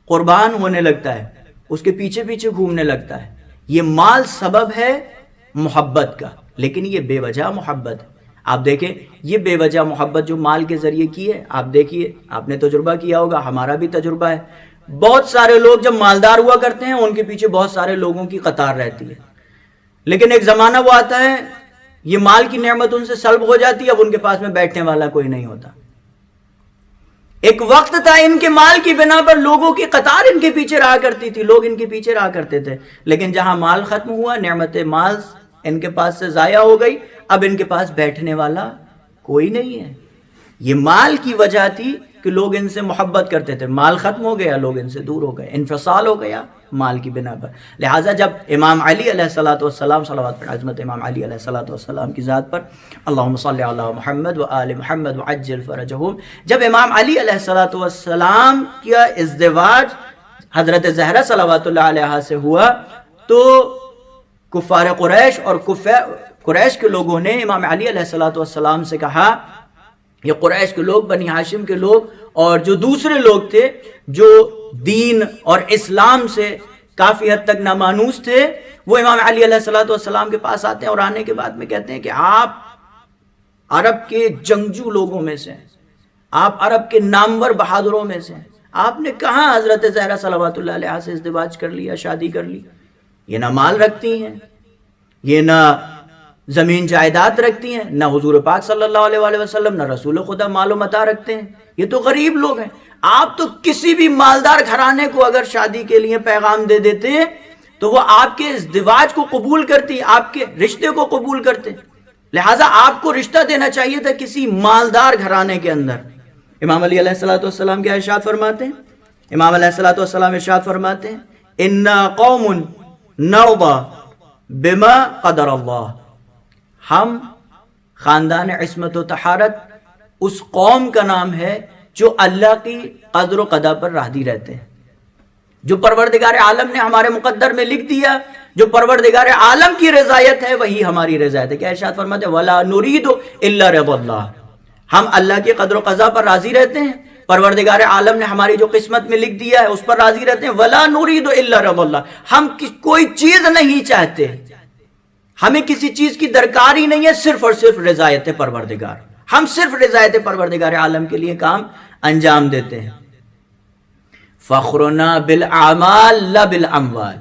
[SPEAKER 3] قربان ہونے لگتا ہے، اس کے پیچھے پیچھے گھومنے لگتا ہے۔ یہ مال سبب ہے محبت کا، لیکن یہ بے وجہ محبت ہے۔ آپ دیکھیں یہ بے وجہ محبت جو مال کے ذریعے کی ہے، آپ دیکھیے، آپ نے تجربہ کیا ہوگا، ہمارا بھی تجربہ ہے، بہت سارے لوگ جب مالدار ہوا کرتے ہیں ان کے پیچھے بہت سارے لوگوں کی قطار رہتی ہے، لیکن ایک زمانہ وہ آتا ہے یہ مال کی نعمت ان سے سلب ہو جاتی ہے، اب ان کے پاس میں بیٹھنے والا کوئی نہیں ہوتا۔ ایک وقت تھا ان کے مال کی بنا پر لوگوں کی قطار ان کے پیچھے رہا کرتی تھی، لوگ ان کے پیچھے رہا کرتے تھے، لیکن جہاں مال ختم ہوا، نعمت مال ان کے پاس سے ضائع ہو گئی، اب ان کے پاس بیٹھنے والا کوئی نہیں ہے۔ یہ مال کی وجہ تھی کہ لوگ ان سے محبت کرتے تھے، مال ختم ہو گیا، لوگ ان سے دور ہو گئے، انفصال ہو گیا مال کی بنا پر۔ لہٰذا جب امام علی علیہ السلام، صلوات پر عظمت امام علی علیہ السلام کی ذات پر، اللہم صلی علی محمد و آل محمد وعجل فرجہم، جب امام علی علیہ السلام کا ازدواج حضرت زہرا صلوات اللہ علیہ سے ہوا تو کفار قریش اور قریش کے لوگوں نے امام علی علیہ السلام سے کہا، یہ قریش کے لوگ، بنی ہاشم کے لوگ اور جو دوسرے لوگ تھے جو دین اور اسلام سے کافی حد تک نامانوس تھے، وہ امام علی علیہ السلام کے پاس آتے ہیں اور آنے کے بعد میں کہتے ہیں کہ آپ عرب کے جنگجو لوگوں میں سے ہیں، آپ عرب کے نامور بہادروں میں سے ہیں، آپ نے کہاں حضرت زہرا صلوات اللہ علیہ سے ازدواج کر لیا، شادی کر لی؟ یہ نہ مال رکھتی ہیں، یہ نہ زمین جائیداد رکھتی ہیں، نہ حضور پاک صلی اللہ علیہ وآلہ وسلم، نہ رسول خدا مال و متاع رکھتے ہیں، یہ تو غریب لوگ ہیں۔ آپ تو کسی بھی مالدار گھرانے کو اگر شادی کے لیے پیغام دے دیتے تو وہ آپ کے ازدواج کو قبول کرتی، آپ کے رشتے کو قبول کرتے، لہٰذا آپ کو رشتہ دینا چاہیے تھا کسی مالدار گھرانے کے اندر۔ امام علی علیہ السلام کیا ارشاد فرماتے ہیں؟ امام علیہ السلام ارشاد فرماتے ہیں، اِنَّا قَوْمٌ نَرْضَى بِمَا قَدَرَ اللَّهُ، ہم خاندان عصمت و طہارت اس قوم کا نام ہے جو اللہ کی قدر و قضا پر راضی رہتے ہیں، جو پروردگار عالم نے ہمارے مقدر میں لکھ دیا، جو پروردگار عالم کی رضایت ہے وہی ہماری رضایت ہے۔ کیا ارشاد فرماتے ہیں؟ وَلَا نُرِيدُ إِلَّا رِضَى اللَّهِ، ہم اللہ کی قدر و قضا پر راضی رہتے ہیں، پروردگار عالم نے ہماری جو قسمت میں لکھ دیا ہے اس پر راضی رہتے ہیں۔ وَلَا نُرِيدُ إِلَّا رِضَى اللَّهِ، ہم کوئی چیز نہیں چاہتے، ہمیں کسی چیز کی درکار ہی نہیں ہے، صرف اور صرف رضایت پروردگار، ہم صرف رضایت پروردگار عالم کے لیے کام انجام دیتے ہیں۔ فخرنا بالاعمال لا بالاموال،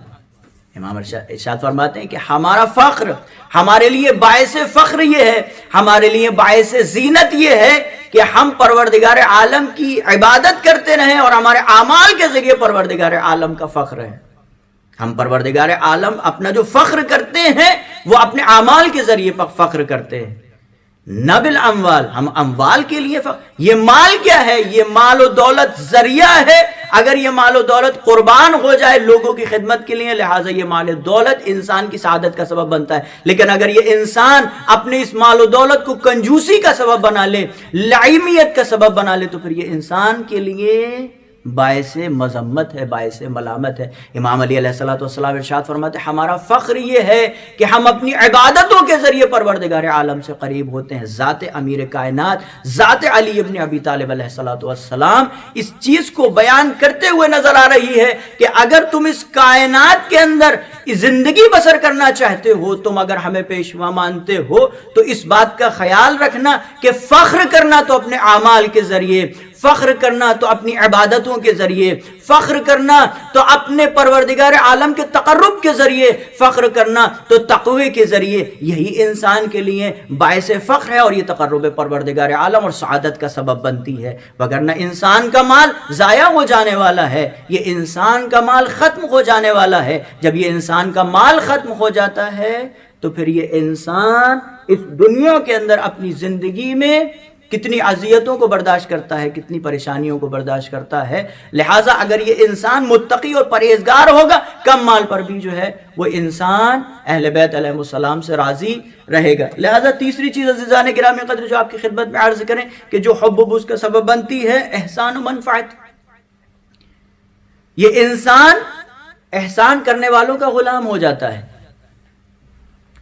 [SPEAKER 3] امام ارشاد فرماتے ہیں کہ ہمارا فخر، ہمارے لیے باعث فخر یہ ہے، ہمارے لیے باعث زینت یہ ہے کہ ہم پروردگار عالم کی عبادت کرتے رہیں اور ہمارے اعمال کے ذریعے پروردگار عالم کا فخر ہے. ہم پروردگار عالم اپنا جو فخر کرتے ہیں وہ اپنے اعمال کے ذریعے فخر کرتے ہیں، نہ بالاموال. ہم اموال کے لیے یہ مال کیا ہے؟ یہ مال و دولت ذریعہ ہے. اگر یہ مال و دولت قربان ہو جائے لوگوں کی خدمت کے لیے، لہٰذا یہ مال و دولت انسان کی سعادت کا سبب بنتا ہے. لیکن اگر یہ انسان اپنے اس مال و دولت کو کنجوسی کا سبب بنا لے، لعیمیت کا سبب بنا لے، تو پھر یہ انسان کے لیے باعث مذمت ہے، باعث ملامت ہے. امام علی علیہ السلام ارشاد فرماتے ہیں ہمارا فخر یہ ہے کہ ہم اپنی عبادتوں کے ذریعے پروردگار عالم سے قریب ہوتے ہیں. ذات امیر کائنات، ذات علی ابن ابی طالب علیہ السلام اس چیز کو بیان کرتے ہوئے نظر آ رہی ہے کہ اگر تم اس کائنات کے اندر زندگی بسر کرنا چاہتے ہو، تم اگر ہمیں پیشوا مانتے ہو، تو اس بات کا خیال رکھنا کہ فخر کرنا تو اپنے اعمال کے ذریعے، فخر کرنا تو اپنی عبادتوں کے ذریعے، فخر کرنا تو اپنے پروردگار عالم کے تقرب کے ذریعے، فخر کرنا تو تقوی کے ذریعے، یہی انسان کے لیے باعث فخر ہے اور یہ تقرب پروردگار عالم اور سعادت کا سبب بنتی ہے. وگرنہ انسان کا مال ضائع ہو جانے والا ہے، یہ انسان کا مال ختم ہو جانے والا ہے. جب یہ انسان کا مال ختم ہو جاتا ہے تو پھر یہ انسان اس دنیا کے اندر اپنی زندگی میں کتنی اذیتوں کو برداشت کرتا ہے، کتنی پریشانیوں کو برداشت کرتا ہے. لہٰذا اگر یہ انسان متقی اور پرہیزگار ہوگا، کم مال پر بھی جو ہے وہ انسان اہل بیت علیہ السلام سے راضی رہے گا. لہٰذا تیسری چیز عزیزان گرامی قدر جو آپ کی خدمت میں عرض کریں کہ جو حب و بغض کا سبب بنتی ہے، احسان و منفعت. یہ انسان احسان کرنے والوں کا غلام ہو جاتا ہے.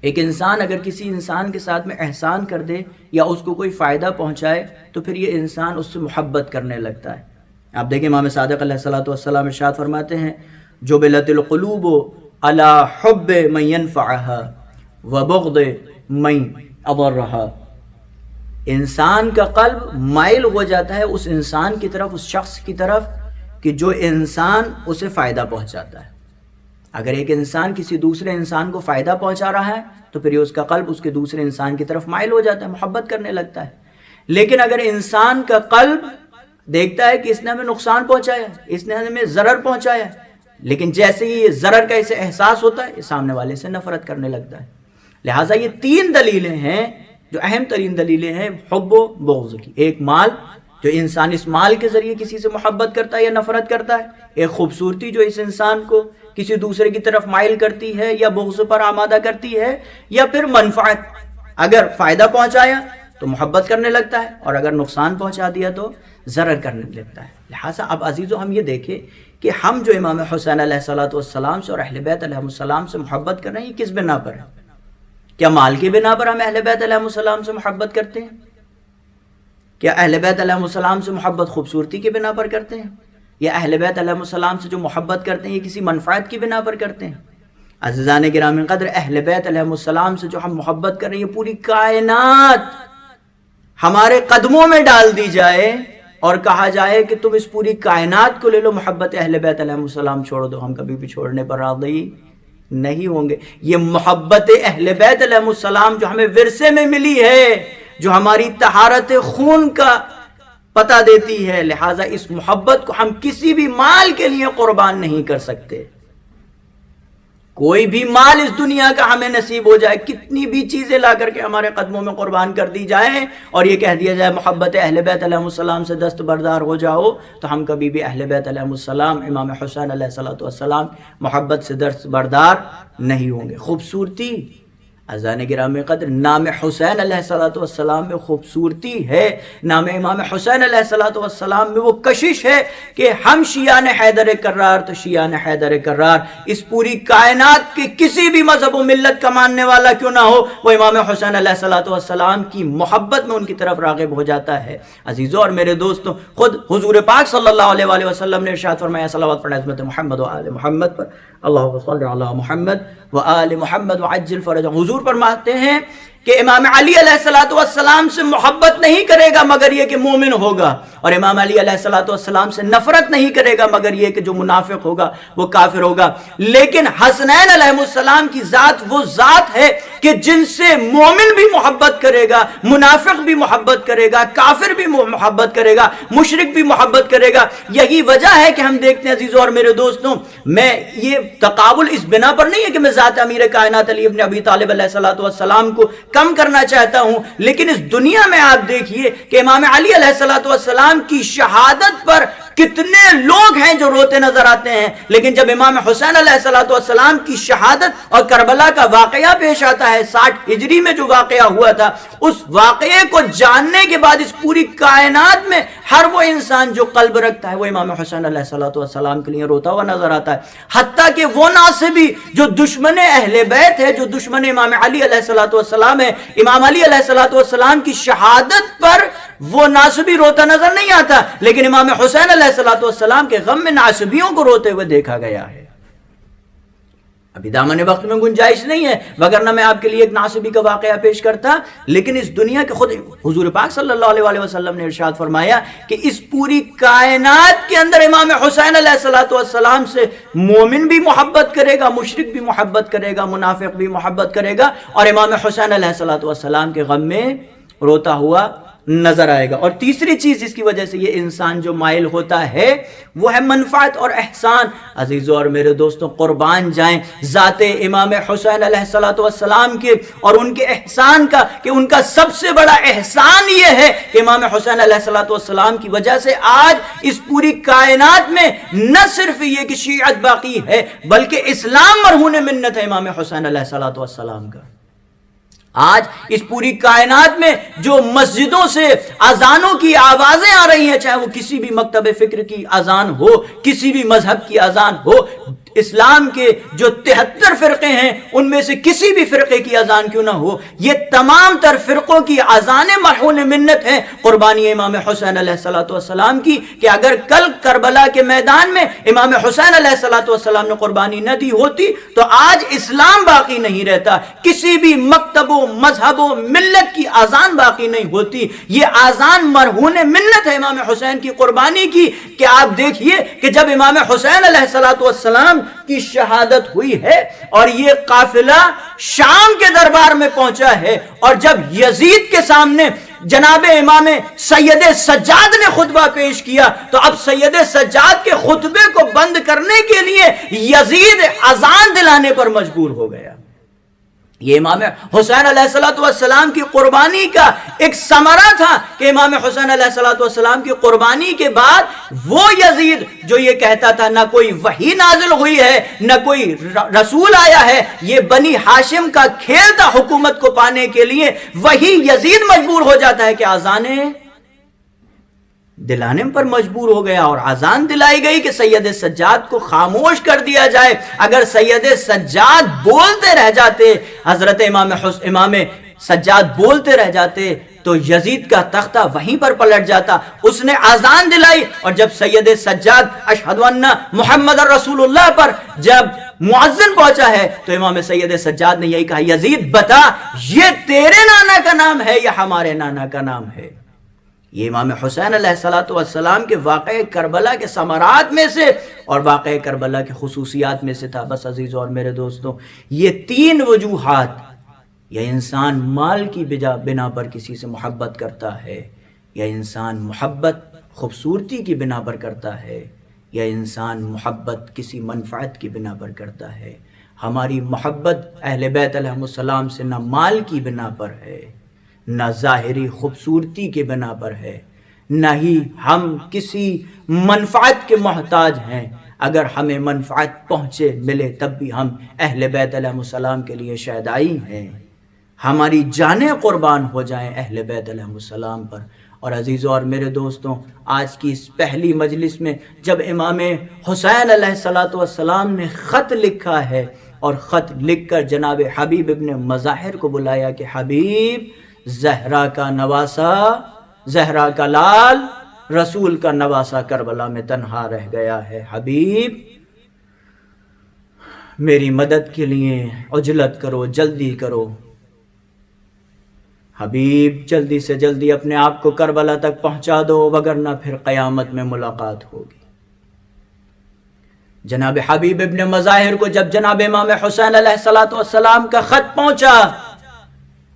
[SPEAKER 3] ایک انسان اگر کسی انسان کے ساتھ میں احسان کر دے یا اس کو کوئی فائدہ پہنچائے تو پھر یہ انسان اس سے محبت کرنے لگتا ہے. آپ دیکھیں امام صادق علیہ السلام ارشاد فرماتے ہیں جبلت القلوب علی حب من ينفعها وبغض من اضرها. انسان کا قلب مائل ہو جاتا ہے اس انسان کی طرف، اس شخص کی طرف کہ جو انسان اسے فائدہ پہنچاتا ہے. اگر ایک انسان کسی دوسرے انسان کو فائدہ پہنچا رہا ہے تو پھر یہ اس کا قلب اس کے دوسرے انسان کی طرف مائل ہو جاتا ہے، محبت کرنے لگتا ہے. لیکن اگر انسان کا قلب دیکھتا ہے کہ اس نے ہمیں نقصان پہنچایا، اس نے ہمیں ضرر پہنچایا، لیکن جیسے ہی یہ ضرر کا اسے احساس ہوتا ہے یہ سامنے والے سے نفرت کرنے لگتا ہے. لہٰذا یہ تین دلیلیں ہیں جو اہم ترین دلیلیں ہیں حب و بغض کی. ایک مال، جو انسان اس مال کے ذریعے کسی سے محبت کرتا ہے یا نفرت کرتا ہے. ایک خوبصورتی جو اس انسان کو کسی دوسرے کی طرف مائل کرتی ہے یا بغض پر آمادہ کرتی ہے. یا پھر منفعت، اگر فائدہ پہنچایا تو محبت کرنے لگتا ہے اور اگر نقصان پہنچا دیا تو ضرر کرنے لگتا ہے. لہٰذا اب عزیزو ہم یہ دیکھیں کہ ہم جو امام حسین علیہ السلام سے اور اہل بیت علیہ السلام سے محبت کر رہے ہیں یہ کس بنا پر ہے؟ کیا مال کی بنا پر ہم اہل بیت علیہ السلام سے محبت کرتے ہیں؟ کیا اہل بیت علیہ السلام سے محبت خوبصورتی کی بنا پر کرتے ہیں؟ یا اہل بیت علیہ السلام سے جو محبت کرتے ہیں یہ کسی منفعت کی بنا پر کرتے ہیں؟ عزیزان گرامی قدر، اہل بیت علیہ السلام سے جو ہم محبت کر رہے ہیں یہ پوری کائنات ہمارے قدموں میں ڈال دی جائے اور کہا جائے کہ تم اس پوری کائنات کو لے لو، محبت اہل بیت علیہ السلام چھوڑ دو، ہم کبھی بھی چھوڑنے پر راضی نہیں ہوں گے. یہ محبت اہل بیت علیہ السلام جو ہمیں ورثے میں ملی ہے، جو ہماری طہارت خون کا پتہ دیتی ہے، لہٰذا اس محبت کو ہم کسی بھی مال کے لیے قربان نہیں کر سکتے. کوئی بھی مال اس دنیا کا ہمیں نصیب ہو جائے، کتنی بھی چیزیں لا کر کے ہمارے قدموں میں قربان کر دی جائیں اور یہ کہہ دیا جائے محبت اہل بیت علیہ السلام سے دستبردار ہو جاؤ، تو ہم کبھی بھی اہل بیت علیہ السلام، امام حسین علیہ السلام محبت سے دستبردار نہیں ہوں گے. خوبصورتی، عزیزان گرامی قدر، نام حسین علیہ السلام میں خوبصورتی ہے، نام امام حسین علیہ السلام میں وہ کشش ہے کہ ہم شیعان حیدر کرار تو شیعان حیدر کرار، اس پوری کائنات کے کسی بھی مذہب و ملت کا ماننے والا کیوں نہ ہو، وہ امام حسین علیہ السلام کی محبت میں ان کی طرف راغب ہو جاتا ہے. عزیزوں اور میرے دوستوں، خود حضور پاک صلی اللہ علیہ وآلہ وسلم نے ارشاد فرمایا، صلوات پڑھیں عظمت محمد و آل محمد پر، اللہم صلی علی محمد و آل محمد وعجل فرجہ. حضور فرماتے ہیں کہ امام علی علیہ السلام سے محبت نہیں کرے گا مگر یہ کہ مومن ہوگا، اور امام علی علیہ السلام سے نفرت نہیں کرے گا مگر یہ کہ جو منافق ہوگا وہ کافر ہوگا۔ لیکن حسنین علیہ السلام کی ذات وہ ذات ہے کہ جن سے مومن بھی محبت کرے گا، منافق بھی محبت کرے گا، کافر بھی محبت کرے گا، مشرک بھی محبت کرے گا۔ یہی وجہ ہے کہ ہم دیکھتے ہیں عزیزوں اور میرے دوستوں، میں یہ تقابل اس بنا پر نہیں ہے کہ میں ذات امیر کائنات علی ابن ابی طالب علیہ السلام کو کم کرنا چاہتا ہوں، لیکن اس دنیا میں آپ دیکھیے کہ امام علی علیہ السلام کی شہادت پر کتنے لوگ ہیں جو روتے نظر آتے ہیں، لیکن جب امام حسین علیہ السلام کی شہادت اور کربلا کا واقعہ پیش آتا ہے 60 ہجری میں جو واقعہ ہوا تھا، اس واقعے کو جاننے کے بعد اس پوری کائنات میں ہر وہ انسان جو قلب رکھتا ہے وہ امام حسین علیہ السلام کے لیے روتا ہوا نظر آتا ہے۔ حتیٰ کہ وہ ناصبی جو دشمن اہل بیت ہے، جو دشمن امام علی علیہ السلام ہے، امام علی علیہ السلام کی شہادت پر وہ ناصبی روتا نظر نہیں آتا، لیکن امام حسین علیہ السلام کے غم میں ناصبیوں کو روتے ہوئے دیکھا گیا ہے۔ ابھی دامن وقت میں گنجائش نہیں ہے، وگرنہ میں آپ کے لیے ایک ناصبی کا واقعہ پیش کرتا، لیکن اس دنیا کے خود حضور پاک صلی اللہ علیہ وسلم نے ارشاد فرمایا کہ اس پوری کائنات کے اندر امام حسین علیہ السلام سے مومن بھی محبت کرے گا، مشرک بھی محبت کرے گا، منافق بھی محبت کرے گا، اور امام حسین علیہ السلام کے غم میں روتا ہوا نظر آئے گا۔ اور تیسری چیز جس کی وجہ سے یہ انسان جو مائل ہوتا ہے وہ ہے منفعت اور احسان۔ عزیزوں اور میرے دوستوں، قربان جائیں ذات امام حسین علیہ السلام کے اور ان کے احسان کا، کہ ان کا سب سے بڑا احسان یہ ہے کہ امام حسین علیہ السلام کی وجہ سے آج اس پوری کائنات میں نہ صرف یہ کہ شیعت باقی ہے بلکہ اسلام مرہون منت ہے امام حسین علیہ السلام کا۔ آج اس پوری کائنات میں جو مسجدوں سے اذانوں کی آوازیں آ رہی ہیں، چاہے وہ کسی بھی مکتب فکر کی اذان ہو، کسی بھی مذہب کی اذان ہو، اسلام کے جو 73 فرقے ہیں ان میں سے کسی بھی فرقے کی اذان کیوں نہ ہو، یہ تمام تر فرقوں کی اذانیں مرہون منت ہیں قربانی امام حسین علیہ السلام کی، کہ اگر کل کربلا کے میدان میں امام حسین علیہ السلام نے قربانی نہ دی ہوتی تو آج اسلام باقی نہیں رہتا، کسی بھی مکتب و مذہب و ملت کی اذان باقی نہیں ہوتی۔ یہ اذان مرہون منت ہے امام حسین کی قربانی کی، کہ آپ دیکھیے کہ جب امام حسین علیہ السلام کی شہادت ہوئی ہے اور یہ قافلہ شام کے دربار میں پہنچا ہے، اور جب یزید کے سامنے جناب امام سید سجاد نے خطبہ پیش کیا تو اب سید سجاد کے خطبے کو بند کرنے کے لیے یزید اذان دلانے پر مجبور ہو گیا۔ یہ امام حسین علیہ السلام کی قربانی کا ایک ثمرہ تھا کہ امام حسین علیہ السلام کی قربانی کے بعد وہ یزید جو یہ کہتا تھا نہ کوئی وحی نازل ہوئی ہے نہ کوئی رسول آیا ہے، یہ بنی ہاشم کا کھیل تھا حکومت کو پانے کے لیے، وہی یزید مجبور ہو جاتا ہے کہ اذانیں دلانے پر مجبور ہو گیا، اور اذان دلائی گئی کہ سید سجاد کو خاموش کر دیا جائے۔ اگر سید سجاد بولتے رہ جاتے، حضرت امام سجاد بولتے رہ جاتے تو یزید کا تختہ وہیں پر پلٹ جاتا۔ اس نے اذان دلائی، اور جب سید سجاد اشہد ان محمد رسول اللہ پر جب مؤذن پہنچا ہے تو امام سید سجاد نے یہی کہا، یزید بتا یہ تیرے نانا کا نام ہے یا ہمارے نانا کا نام ہے؟ یہ امام حسین علیہ السلام کے واقعہ کربلا کے ثمرات میں سے اور واقعہ کربلا کے خصوصیات میں سے تھا۔ بس عزیزوں اور میرے دوستوں، یہ تین وجوہات، یا انسان مال کی بنا پر کسی سے محبت کرتا ہے، یا انسان محبت خوبصورتی کی بنا پر کرتا ہے، یا انسان محبت کسی منفعت کی بنا پر کرتا ہے۔ ہماری محبت اہل بیت علیہ السلام سے نہ مال کی بنا پر ہے، نہ ظاہری خوبصورتی کے بنا پر ہے، نہ ہی ہم کسی منفعت کے محتاج ہیں۔ اگر ہمیں منفعت پہنچے ملے تب بھی ہم اہل بیت علیہ السلام کے لیے شہدائی ہیں، ہماری جانیں قربان ہو جائیں اہل بیت علیہ السلام پر۔ اور عزیزوں اور میرے دوستوں، آج کی اس پہلی مجلس میں جب امام حسین علیہ السلام نے خط لکھا ہے، اور خط لکھ کر جناب حبیب ابن مظاہر کو بلایا کہ حبیب، زہرا کا نواسا، زہرا کا لال، رسول کا نواسا کربلا میں تنہا رہ گیا ہے، حبیب میری مدد کے لیے عجلت کرو، جلدی کرو۔ حبیب جلدی سے جلدی اپنے آپ کو کربلا تک پہنچا دو وگرنہ پھر قیامت میں ملاقات ہوگی۔ جناب حبیب ابن مظاہر کو جب جناب امام حسین علیہ السلام کا خط پہنچا،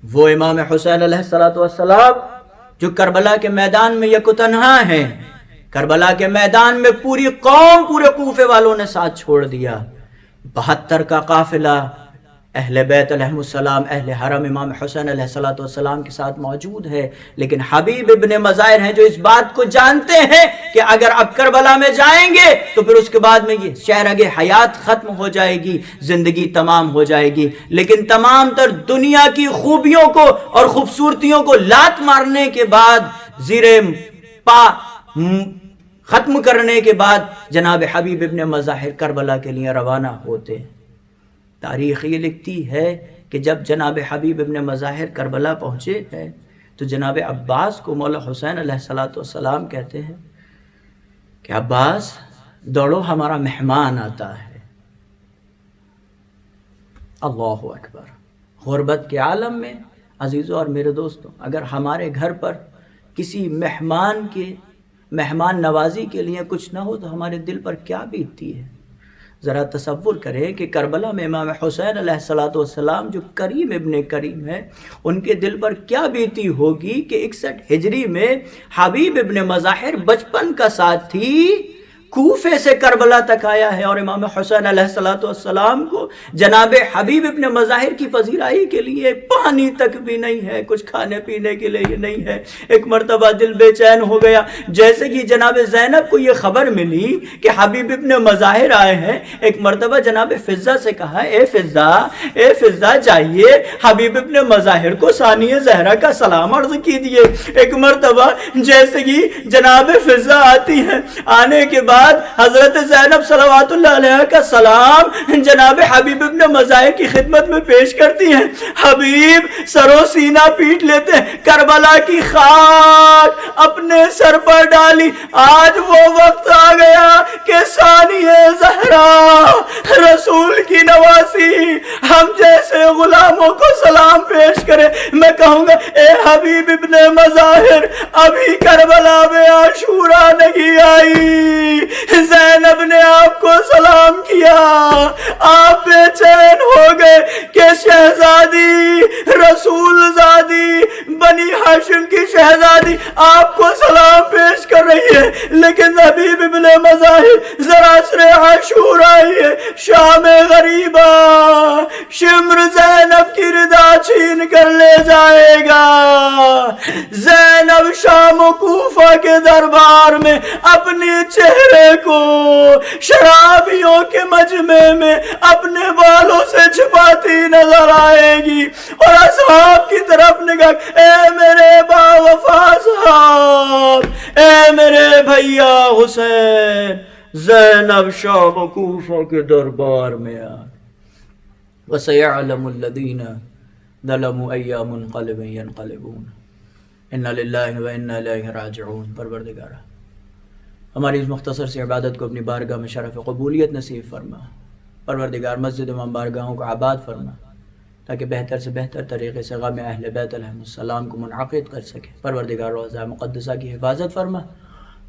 [SPEAKER 3] وہ امام حسین علیہ السلام جو کربلا کے میدان میں یک و تنہا ہیں، کربلا کے میدان میں پوری قوم پورے کوفے والوں نے ساتھ چھوڑ دیا، 72 کا قافلہ اہل بیت علیہ السلام، اہل حرم امام حسین علیہ السلام کے ساتھ موجود ہے، لیکن حبیب ابن مظاہر ہیں جو اس بات کو جانتے ہیں کہ اگر اب کربلا میں جائیں گے تو پھر اس کے بعد میں یہ شہرگ حیات ختم ہو جائے گی، زندگی تمام ہو جائے گی، لیکن تمام تر دنیا کی خوبیوں کو اور خوبصورتیوں کو لات مارنے کے بعد، زیر پا ختم کرنے کے بعد جناب حبیب ابن مظاہر کربلا کے لیے روانہ ہوتے ہیں۔ تاریخ یہ لکھتی ہے کہ جب جناب حبیب ابن مظاہر کربلا پہنچے ہیں تو جناب عباس کو مولا حسین علیہ السلام کہتے ہیں کہ عباس دوڑو، ہمارا مہمان آتا ہے۔ اللہ اکبر۔ غربت کے عالم میں عزیزوں اور میرے دوستوں، اگر ہمارے گھر پر کسی مہمان نوازی کے لیے کچھ نہ ہو تو ہمارے دل پر کیا بیتتی ہے۔ ذرا تصور کریں کہ کربلا میں امام حسین علیہ السلام جو کریم ابن کریم ہے، ان کے دل پر کیا بیتی ہوگی کہ 61 ہجری میں حبیب ابن مظاہر بچپن کا ساتھی کوفے سے کربلا تک آیا ہے، اور امام حسین علیہ السلام کو جناب حبیب ابن مظاہر کی پذیرائی کے لیے پانی تک بھی نہیں ہے، کچھ کھانے پینے کے لیے نہیں ہے۔ ایک مرتبہ دل بے چین ہو گیا، جیسے کہ جناب زینب کو یہ خبر ملی کہ حبیب ابن مظاہر آئے ہیں۔ ایک مرتبہ جناب فضہ سے کہا، اے فضہ جائیے حبیب ابن مظاہر کو ثانی زہرا کا سلام عرض کیجیے۔ ایک مرتبہ جیسے کہ جناب فضہ آتی ہیں، آنے کے بعد حضرت زینب صلوات اللہ علیہ کا سلام جناب حبیب ابن مظاہر کی خدمت میں پیش کرتی ہیں۔ حبیب سرو سینہ پیٹ لیتے ہیں، کربلا کی خاک اپنے سر پر ڈالی، آج وہ وقت آ گیا کہ ثانی زہرا رسول کی نواسی ہم جیسے غلاموں کو سلام پیش کرے۔ میں کہوں گا اے حبیب ابن مظاہر، ابھی کربلا میں عاشورہ نہیں آئی، زینب نے آپ کو سلام کیا، آپ بے چین ہو گئے کہ شہزادی رسول زادی بنی ہاشم کی شہزادی آپ کو سلام پیش کر رہی ہے، لیکن حبیب ابن مظاہر ذرا عصر عاشور آئی ہے، شام غریبہ شمر زینب کی رضا چھین کر لے جائے گا۔ زینب شام و کوفہ کے دربار میں اپنی چہرے کو شرابیوں کے مجمع میں اپنے بالوں سے چھپاتی نظر آئے گی، اور اصحاب کی طرف نگاہ، اے میرے با وفا صاحب، اے میرے بھیا حسین، زینب شام و کوفہ کے دربار میں آ۔ وَسَيَعْلَمُ الَّذِينَ ظَلَمُوا أَيَّ مُنْقَلِبٍ يَنْقَلِبُونَ إِنَّ لِلَّهِ وَإِنَّا إِلَيْهِ رَاجِعُونَ۔ پروردگارا ہماری اس مختصر سی عبادت کو اپنی بارگاہ میں شرف قبولیت نصیب فرما۔ پروردگار مسجد امام بارگاہوں کو آباد فرما تاکہ بہتر سے بہتر طریقے سے غم اہل بیت علیہ السلام کو منعقد کر سکے۔ پروردگار روضہ مقدسہ کی حفاظت فرما۔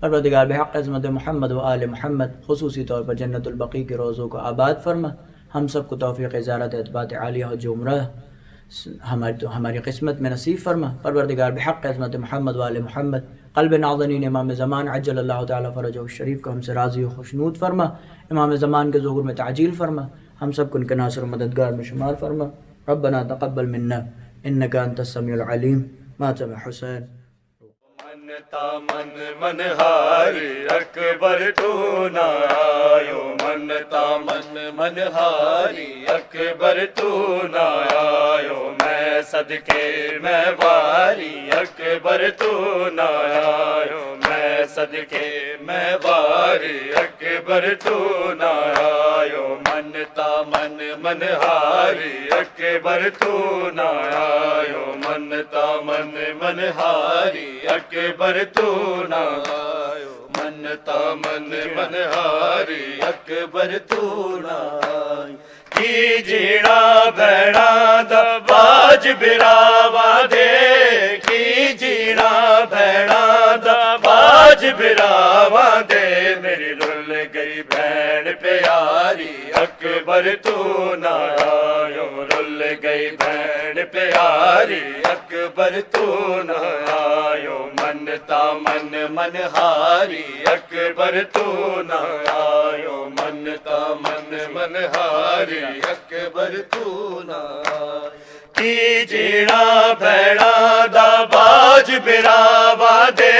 [SPEAKER 3] پروردگار بحق عظمت محمد و آل محمد خصوصی طور پر جنت البقیع کے روضوں کو آباد فرما۔ ہم سب کو توفیق زیارت اتباعت عالیہ و جمرہ ہماری قسمت میں نصیب فرما۔ پروردگار بحق عظمت محمد و آل محمد قلب ناظرین امام زمان عجل اللہ تعالیٰ فرجہ الشریف کو ہم سے راضی و خوشنود فرما۔ امام زمان کے ظہور میں تعجیل فرما، ہم سب کو ان کے ناصر و مددگار میں شمار فرما۔ ربنا تقبل منا انک انت السمیع العلیم۔ ماتم حسین۔
[SPEAKER 4] منتا من ہاری اکبر تو نہ آیو، منتا من ہاری اکبر تو نہ آیو، میں صدقے میں واری اکبر تو نہ آیو، میں صدقے میں واری اکبر تو نہ آیو، منتا من ہاری اکبر تو نہ آیو، منتا من ہاری اکبر تو نہ آیو، منتا من ہاری اکبر تو نہ آیو۔ کی جیڑا بھیڑا دا باج براوا دے کی جیڑا بھیڑا دا باج براوا دے میری رل گئی بہن پیاری اکبر تو نہ آیو رل گئی بہن پیاری اکبر تو نہ آیو منتا من منہاری اکبر تو نہ آیو منتا من ہاری اکبر تو نہ آیو کی جیڑا بھیڑا دا باج براوا دے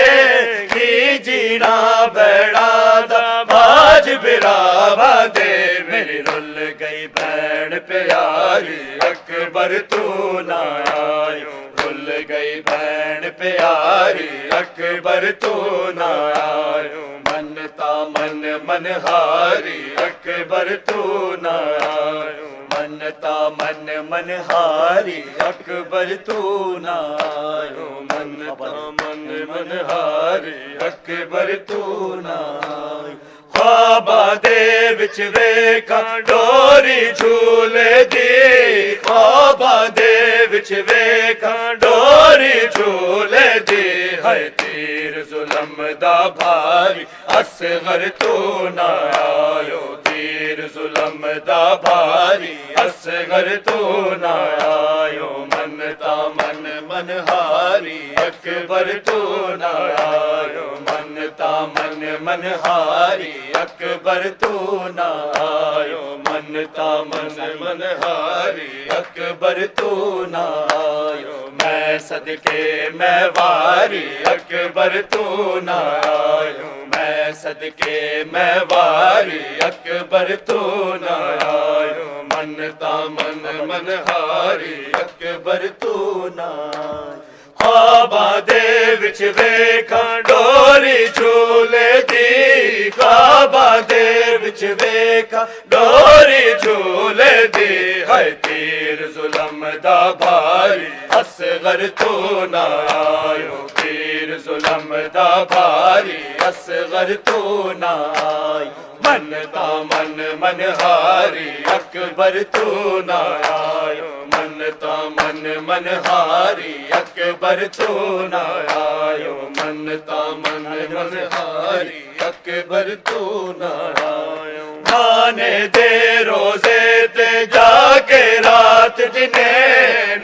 [SPEAKER 4] کی جیڑا بھیڑا دا باج براوا دے میری رل گئی بہن پیاری اکبر تو نہ آیو رل گئی بہن پیاری اکبر تو نہ آیو منتا من منہاری اکبر تو نہ آیو منتا من منہاری اکبر تو نہ آیو منتا من منہاری اکبر تو نہ آیو خوابا دے وچ ویکھا ڈوری جھولے دی خوابا دے وچ ویکھا ڈوری جھولے دی ہے تیر ظلم دا بھاری اصغر تو نہ آیو تیر ظلم دا بھاری اصغر تو نہ آیو منتا من منہاری اکبر تو نہ آیو منتا من منہاری اکبر تو نہ آیو منتا من منہاری اکبر تو نہ آیو میں صدقے میں واری اکبر تو نہ آیو میں صدقے میں واری اکبر تو نہ آیو منتا من منہاری اکبر تو نہ آیو خوابا دے وچ ویکھا ڈوری جھولے دی خوابا دے وچ ویکھا ڈوری جھولے دی ہے تیر ظلم دا بھاری اصغر تو نہ آیو تیر ظلم دا بھاری اصغر تو نہ آیو منتا من منہاری اکبر تو نہ آیو منتا من منہاری اکبر تو نہ آیو منتا من منہاری اکبر تو نہ آیو نانے دے روزے تے جا کے رات دنے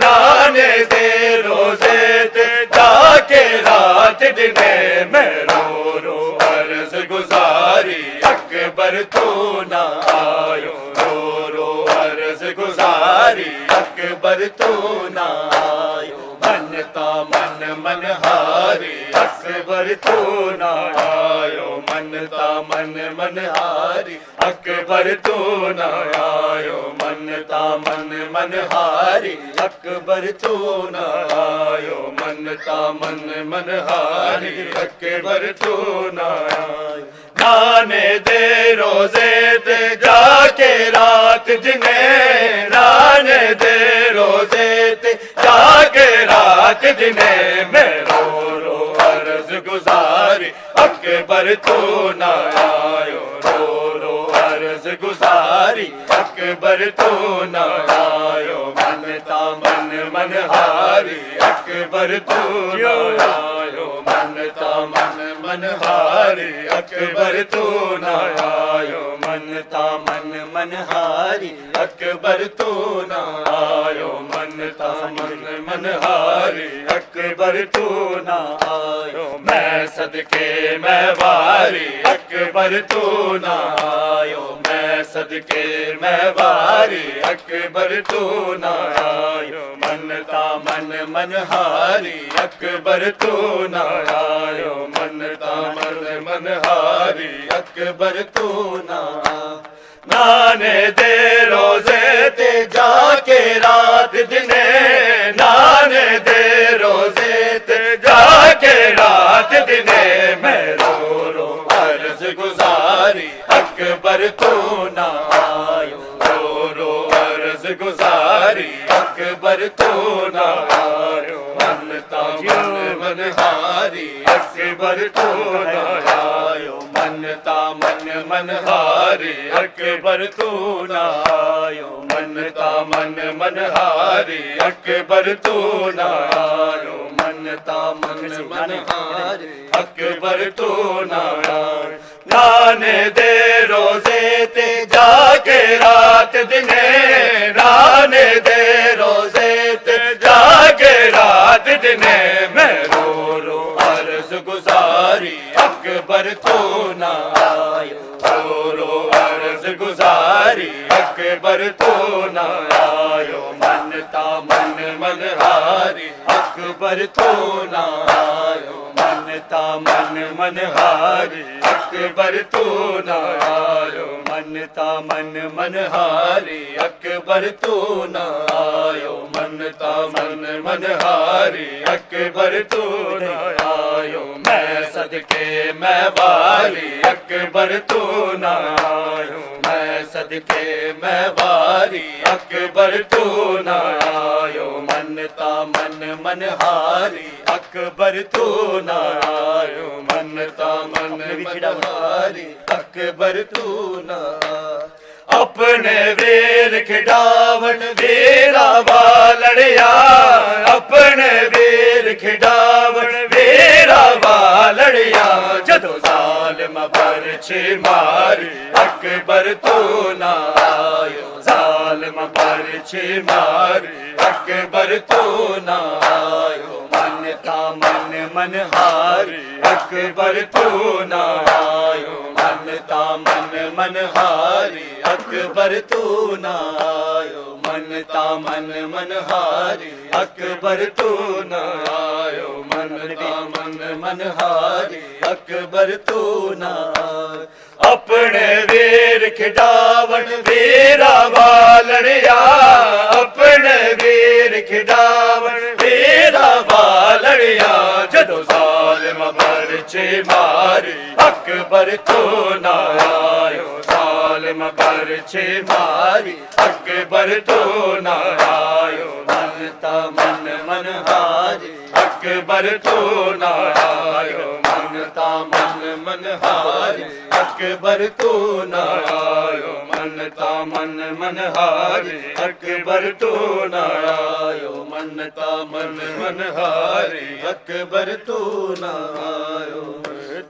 [SPEAKER 4] نانے دے روزے تے جا کے رات دنے میں رو رو عرض گزاری اکبر تو نہ آیو رو رو عرض گزاری اکبر تو نہ آیو منتا من منہاری اکبر تو نہ آیو منتا من منہاری اکبر تو نہ آیو منتا من منہاری اکبر تو نہ آیو منتا من منہاری اکبر تو نہ آیو نانے دے روزے تے جا کے رات دنے نانے دے روزے تے جا کے رات دنے میں رو رو عرض گزاری اکبر تو نہ آیو رو رو عرض گزاری اکبر تو نہ آیو منتا من منہاری اکبر تو نہ آیو منتا من منہاری اکبر تو نہ آیو منتا من منہاری اکبر تو نہ آیو منتا من منہاری اکبر تو نہ آیو میں صدقے میں واری اکبر تو نہ آیو میں صدقے میں واری اکبر تو نہ آیو منتا من منہاری اکبر تو نہ آیو منتا من منہاری اکبر تو نہ آیو نانے دے روزے تے جا کے رات دنے نانے دے روزے تے جا کے رات دنے میں رو رو عرض گزاری اکبر تو نہ آیو رو رو عرض گزاری اکبر تو نہ آیو منتا من منہاری اکبر تو نہ آیو منتا من من ہاری اکبر تو نہ آیو منتا من ہاری اکبر تو نہ آیو منتا من ہاری اکبر تو نہ آیو نانے دے روزے تے جا کے رات دنے نانے دے روزے تے جا کے رات دنے میں رو رو عرض گزاری اکبر تو نہ آیو رو رو عرض گزاری اکبر تو نہ آیو منتا من ہاری اکبر تو نہ آیو منتا من ہاری اکبر تو نہ آیو منتا من ہاری اکبر تو نہ آیو منتا من ہاری اکبر تو نہ آیو میں صدقے میں واری اکبر تو نہ آیو میں صدقے میں واری اکبر تو نہ آیو منتا من ہاری اکبر تو نہ آیو منتا من ہاری اکبر تو نہ آیو اپنے ویر کھڈاون ویرا والڑیا اپنے ویر کھڈاون ویرا والڑیا جدو ظالم پرچے ماری اکبر تو نہ آیو ظالم پرچے ماری اکبر تو نہ آیو منتا من ہاری اکبر تو نہ آیو منتا من ہاری اکبر تو نہ آیو منتا من ہاری اکبر تو نہ آیو منتا من ہاری اکبر تو نہ آیو اپنے ویر کھڈاون ویرا والڑیا اپنے ویر کھڈاون ویرا والڑیا جدو ظالم پرچے ماری اکبر تو نہ آیو ظالم پرچے ماری اکبر تو نہ آیو منتا من ہاری اکبر تو نہ آیو منتا من ہاری اکبر تو نہ آیو منتا من ہاری اکبر تو نہ آیو منتا من ہاری اکبر تو نہ آیو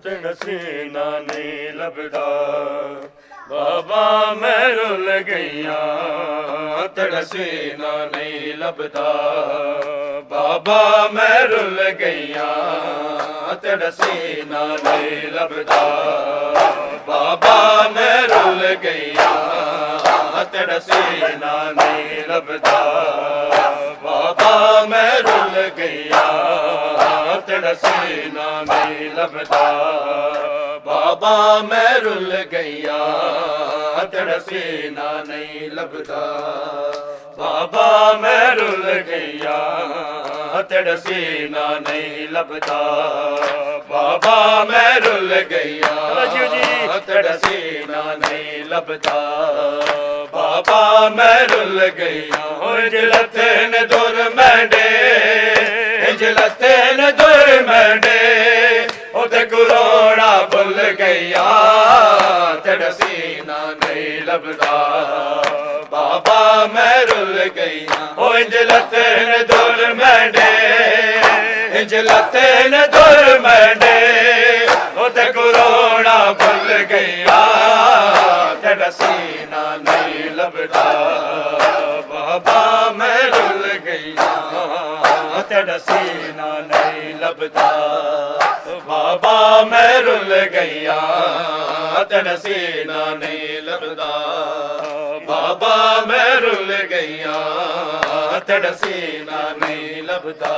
[SPEAKER 4] تڑسینا نہیں لبدا بابا میں رل گئیاں تڑسینا نہیں لبدا بابا میں رل گئیاں تڑسینا نہیں لبدا بابا میں رل گئیاں تڑسینا نہیں لبدا بابا میں رل گئیاں تڑسینا نہیں لبدا بابا میں رل گئیاں تڑسینا نہیں لبدا بابا میں رل گئیاں تڑسینا نہیں لبدا بابا میں رل گئیاں تڑسینا نہیں لبدا بابا میں رل گئیاں جلتن دور مینڈے جلتن دور مینڈے کروڑا بھول گیا تڑسینا نہیں لبدا بابا میں رل گیا جلتن دور مینڈے جلتن دور مینڈے کروڑا بھول گیا تڑسینا نہیں لبدا بابا میں رل گیا تڑسینا نہیں لبدا بابا میں رل گیا تڑسینا نہیں لبدا بابا میں رل گیا تڑسینا نہیں لبدا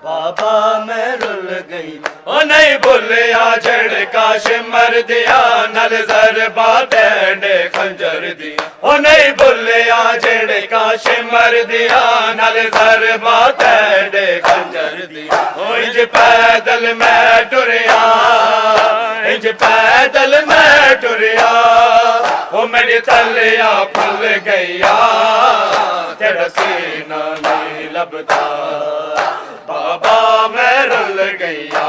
[SPEAKER 4] بابا میں رل گئی او نہیں بھولیا جھڑ کاش مر دیا نل زر باتینڈے خنجر دی او نہیں بھولیا جھڑ کاش مر دیا نل زر باتینڈے خنجر دی انج پیدل میں ٹریا انج پیدل میں ٹریا او میری تلیا پھل گیا تیرا سینہ نہیں لبدا بابا میں رل گیا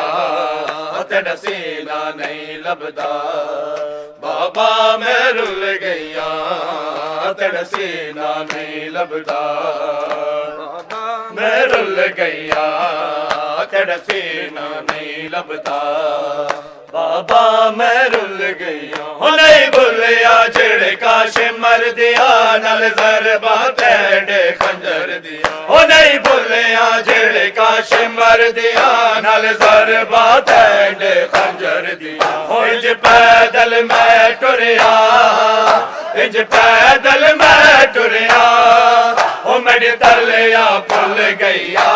[SPEAKER 4] تیرا سینہ نہیں لبدا بابا میں رل گیا تیرا سینہ نہیں لبدا میں رل گیا تیرا سینہ نہیں لبدا بابا میں رل گیا نہیں بھولیا جڑے کاش مر دیا نال ضربہ تیڑے خنجر دیا نہیں بھولیا جڑے کاش مر دیا نال ضربہ تیڑے خنجر دیا انج پیدل میں ٹریا انج پیدل میں ٹریا میرے تلیا پھل گیا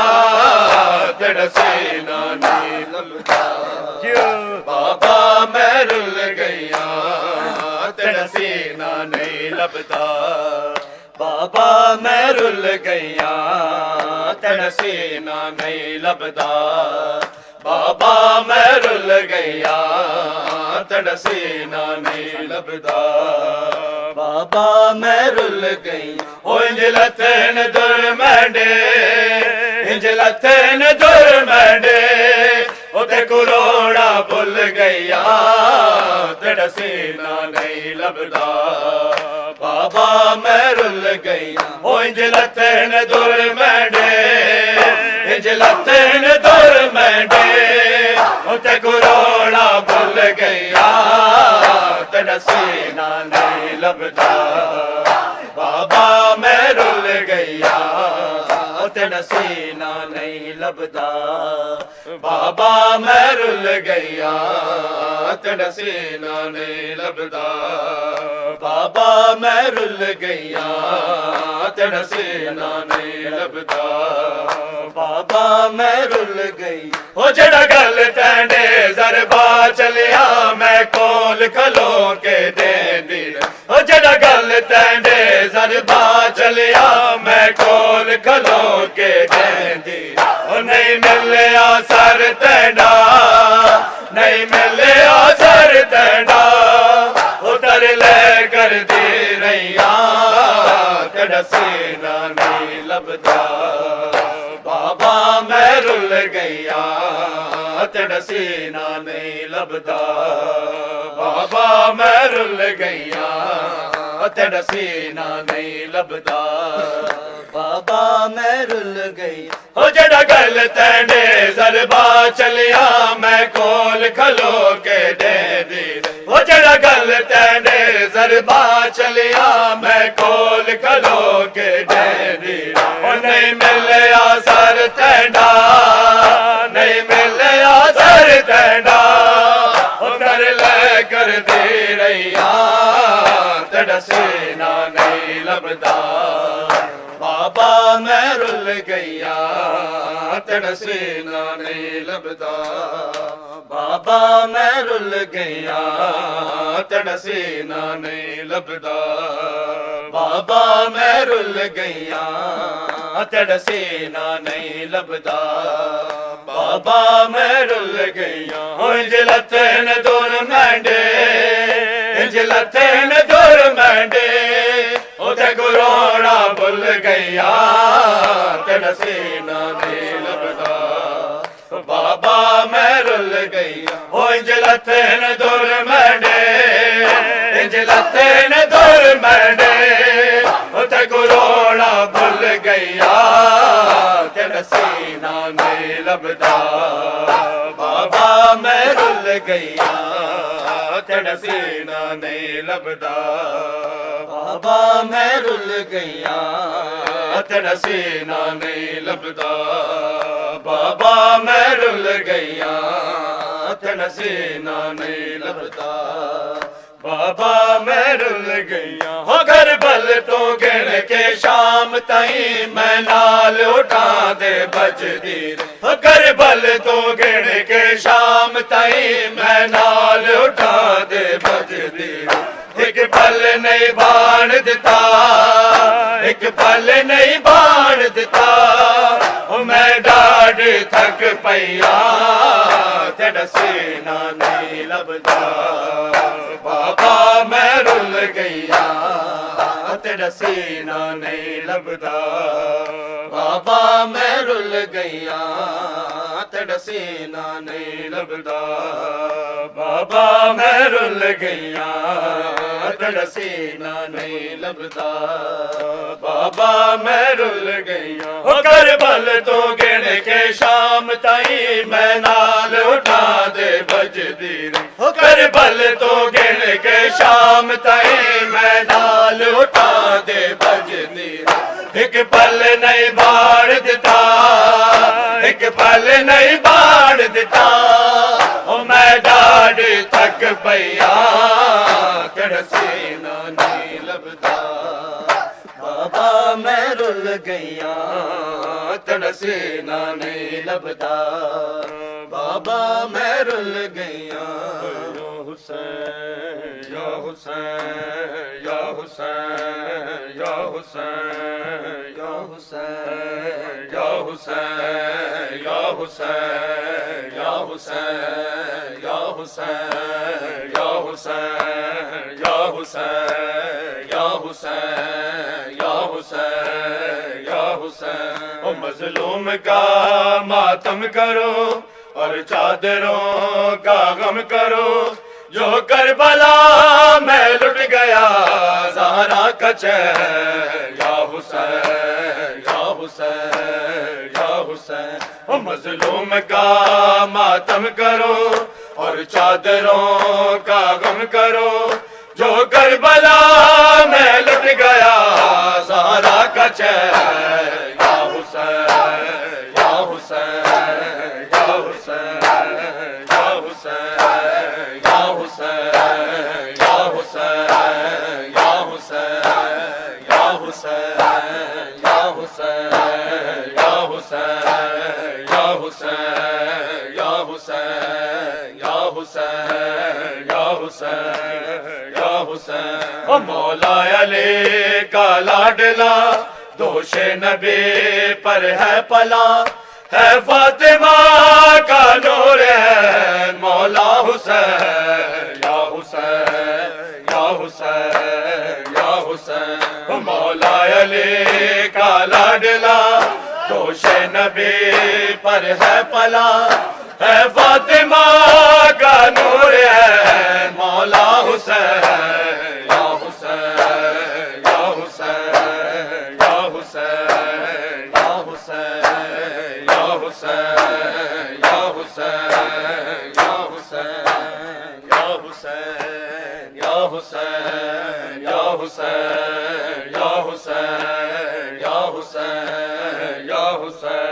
[SPEAKER 4] تیرا سینہ نہیں لبدا بابا میں رل گیا تیرا سینہ نہیں لبدا بابا میں رل گیا تیرا سینہ نہیں لبدا بابا میں رل گیا تیرا سینہ نہیں لبدا بابا میں رل گئی انج لتھن در مینڈے انج لتھن در مینڈے تے کروڑا بھل گیا تیرا سینہ نہیں لبدا بابا میں رل گئی انج لتھن در مینڈے انج لتھن در مینڈے تے کروڑا بھل گیا تیرا سینہ نہیں لبدا بابا میں رل گیا تیرا سینہ نہیں لبدا بابا میں رل گیا تیرا سینہ نہیں لبدا بابا میں رل گیا تیرا سینہ نہیں لبدا بابا میں رل گئی جڑا گل تینڈے ضربہ چلیا میں کول کھلو کے دے دی جڑا گل تینڈے ضربہ چلیا میں کول کھلو کے دے دی نہیں ملیا سر تینڈا نہیں ملیا سر تینڈا اتر لے کر دی رہیا تیرا سینہ نہیں لبدا بابا میں رل گیا تیرا سینہ نہیں لبدا بابا میں رل گیا تیرا سینہ نہیں لبدا بابا میں رل گئی جڑا گل تینڈے ضربہ چلیا میں کول کھلو کے دے دی جڑا گل تینڈے ضربہ چلیا میں کول کھلو کے دے دی نہیں ملیا سر تینڈا نہیں ملیا سر تینڈا کر لے کر دے رہیا تیرا سینہ نہیں لبدا بابا میں رل گیا تیرا سینہ نہیں لبدا بابا میں رل گیا تیرا سینہ نہیں لبدا بابا میں رل گیا تیرا سینہ نہیں لبدا بابا میں رل گیا انج لتھن دور مینڈے انج لتھن دور مینڈے تے کروڑا بھل گیا تیرا سینہ نہیں لبدا بابا میں رل گیا انج لتھن دور مینڈے انج لتھن دور مینڈے تے کروڑا بھل گیا تیرا سینہ نہیں لبدا بابا میں رل گیا تیرا سینہ نہیں لبدا بابا میں رل گیا تیرا سینہ نہیں لبدا بابا میں رل گیا تیرا سینہ نہیں لبدا بابا میں رل گیا گھر بل تو گن کے شام تائیں میں نال اٹھا دے بجدی گھر بل تو گن کے شام تائیں میں نال اٹھا دے بجدی ایک پل نہیں بان دیتا ایک پل نہیں بان دیتا میں ڈاڈ تھک پیا تیرا سینہ نہیں لبدا بابا میں رل گیا تیرا سینہ نہیں لبدا بابا میں رل گیا تیرا سینہ نہیں لبدا بابا میں رل گیا تیرا سینہ نہیں لبدا بابا میں رل گیا او کربل تو گن کے شام تائیں میں نال اٹھا دے بجدی رہی او کربل تو گن کے شام تائیں میں نال اٹھا دے بجدی رہی ایک پل نہیں باڑ دیتا ایک پل نہیں باڑ دیتا او میں ڈاڑ تھک پیا تیرا سینہ نہیں لبدا بابا میں رل گیا تیرا سینہ نہیں لبدا بابا میں رل گیا یا حسین یا حسین یا حسین یا حسین یا حسین یا حسین یا حسین یا حسین یا حسین یا حسین یا حسین یا حسین یا حسین یا حسین او مظلوم کا ماتم کرو اور چادروں کا غم کرو جو کربلا میں لٹ گیا زہرا کا چین یا حسین یا حسین یا حسین او مظلوم کا ماتم کرو اور چادروں کا غم کرو جو کربلا میں لٹ گیا زہرا کا چین یا حسین یا حسین یا حسین یا حسین یا حسین یا حسین یا حسین یا حسین یا حسین یا حسین یا حسین یا حسین یا حسین یا حسین یا حسین او مولا علی کا لاڈلا دوش نبی پر ہے پلا ہے فاطمہ کا نور ہے مولا حسین یا حسین یا حسین یا حسین او مولا علی کا لاڈلا دوش نبی پر ہے پلا ہے فاطمہ کا نور ہے مولا حسین یا حسین یا حسین یا حسین یا حسین یا حسین یا حسین یا حسین یا حسین یا حسین یا حسین یا حسین یا حسین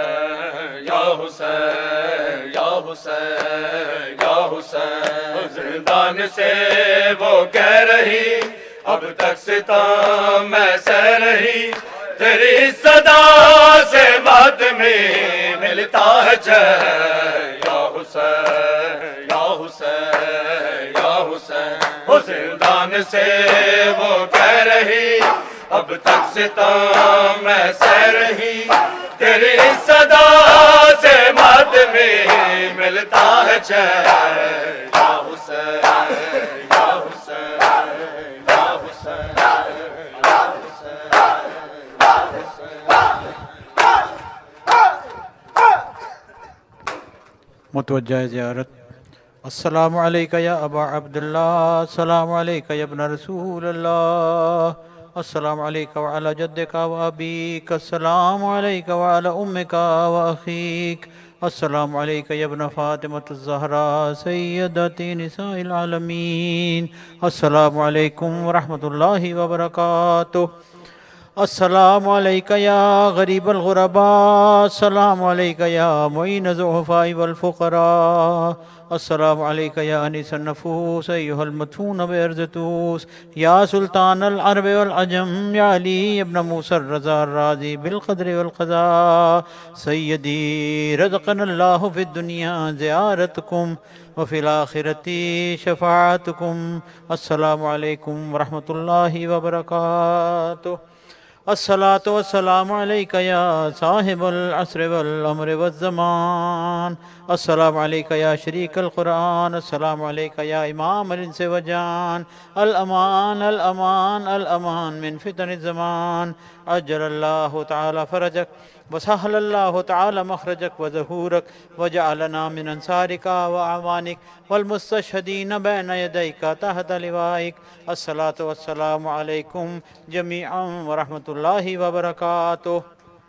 [SPEAKER 4] یا حسین یا حسین یا حسین یا حسین زندان سے وہ کہہ رہی اب تک ستم میں سہ رہی تیری صدا سے بات میں ملتا ہے چین یا حسین یا حسین یا حسین وہ زندان سے وہ کہہ رہی اب تک ستم میں سہ رہی تیری صدا سے بات میں ملتا ہے چین یا حسین یا حسین یا حسین یا حسین یا حسین
[SPEAKER 5] متوجہ زیارت السلام علیکہ یا ابا عبداللہ السلام علیکہ یا ابن رسول اللہ السلام علیکہ وعلی جدکا و ابیک السلام علیکہ وعلی امکا و اخیک السلام علیکہ یا ابن فاطمۃ الزہراء سیدتی نساء العالمین السلام علیکم ورحمۃ اللہ وبرکاتہ السلام علیکہ یا غریب الغرباء السلام علیکہ یا معین الضعفاء والفقراء السلام علیکہ یا انیس النفوس ایہا المدفون بارض طوس یا سلطان العرب والعجم یا علی ابن موسیٰ الرضا الراضی بالقدر والقضاء سیدی رزقنا اللہ فی الدنیا زیارتکم وفی الآخرت شفاعتکم السلام علیکم ورحمۃ اللہ وبرکاتہ الصلاة والسلام علیکہ یا صاحب العصر والامر والزمان السلام علیکہ یا شریک القرآن السلام علیکہ یا امام الانس وجان الامان الامان الامان من فتن الزمان عجل اللہ تعالی فرجک وسهل الله تعالى مخرجك وظهورك وجعلنا من أنصارك وأعوانك والمستشهدين بين يديك تحت لوائك. الصلاة والسلام عليكم جميعا ورحمة الله وبركاته.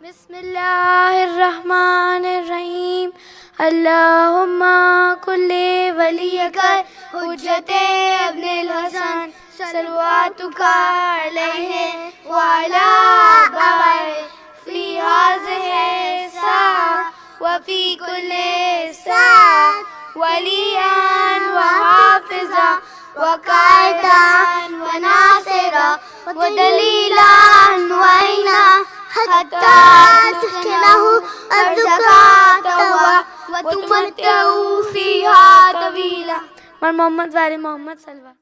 [SPEAKER 1] بسم الله الرحمن الرحيم. اللهم كل وليك حجة ابن الحسن صلواتك عليه وعلى آبائه في هذه الساعة وفي كل ساعة وليا وحافظا وقائدا وناصرا ودليلا وعينا حتى تسكنه أرضك طوعا وتمتعه فيها طويلا. محمد وآل محمد صلوات.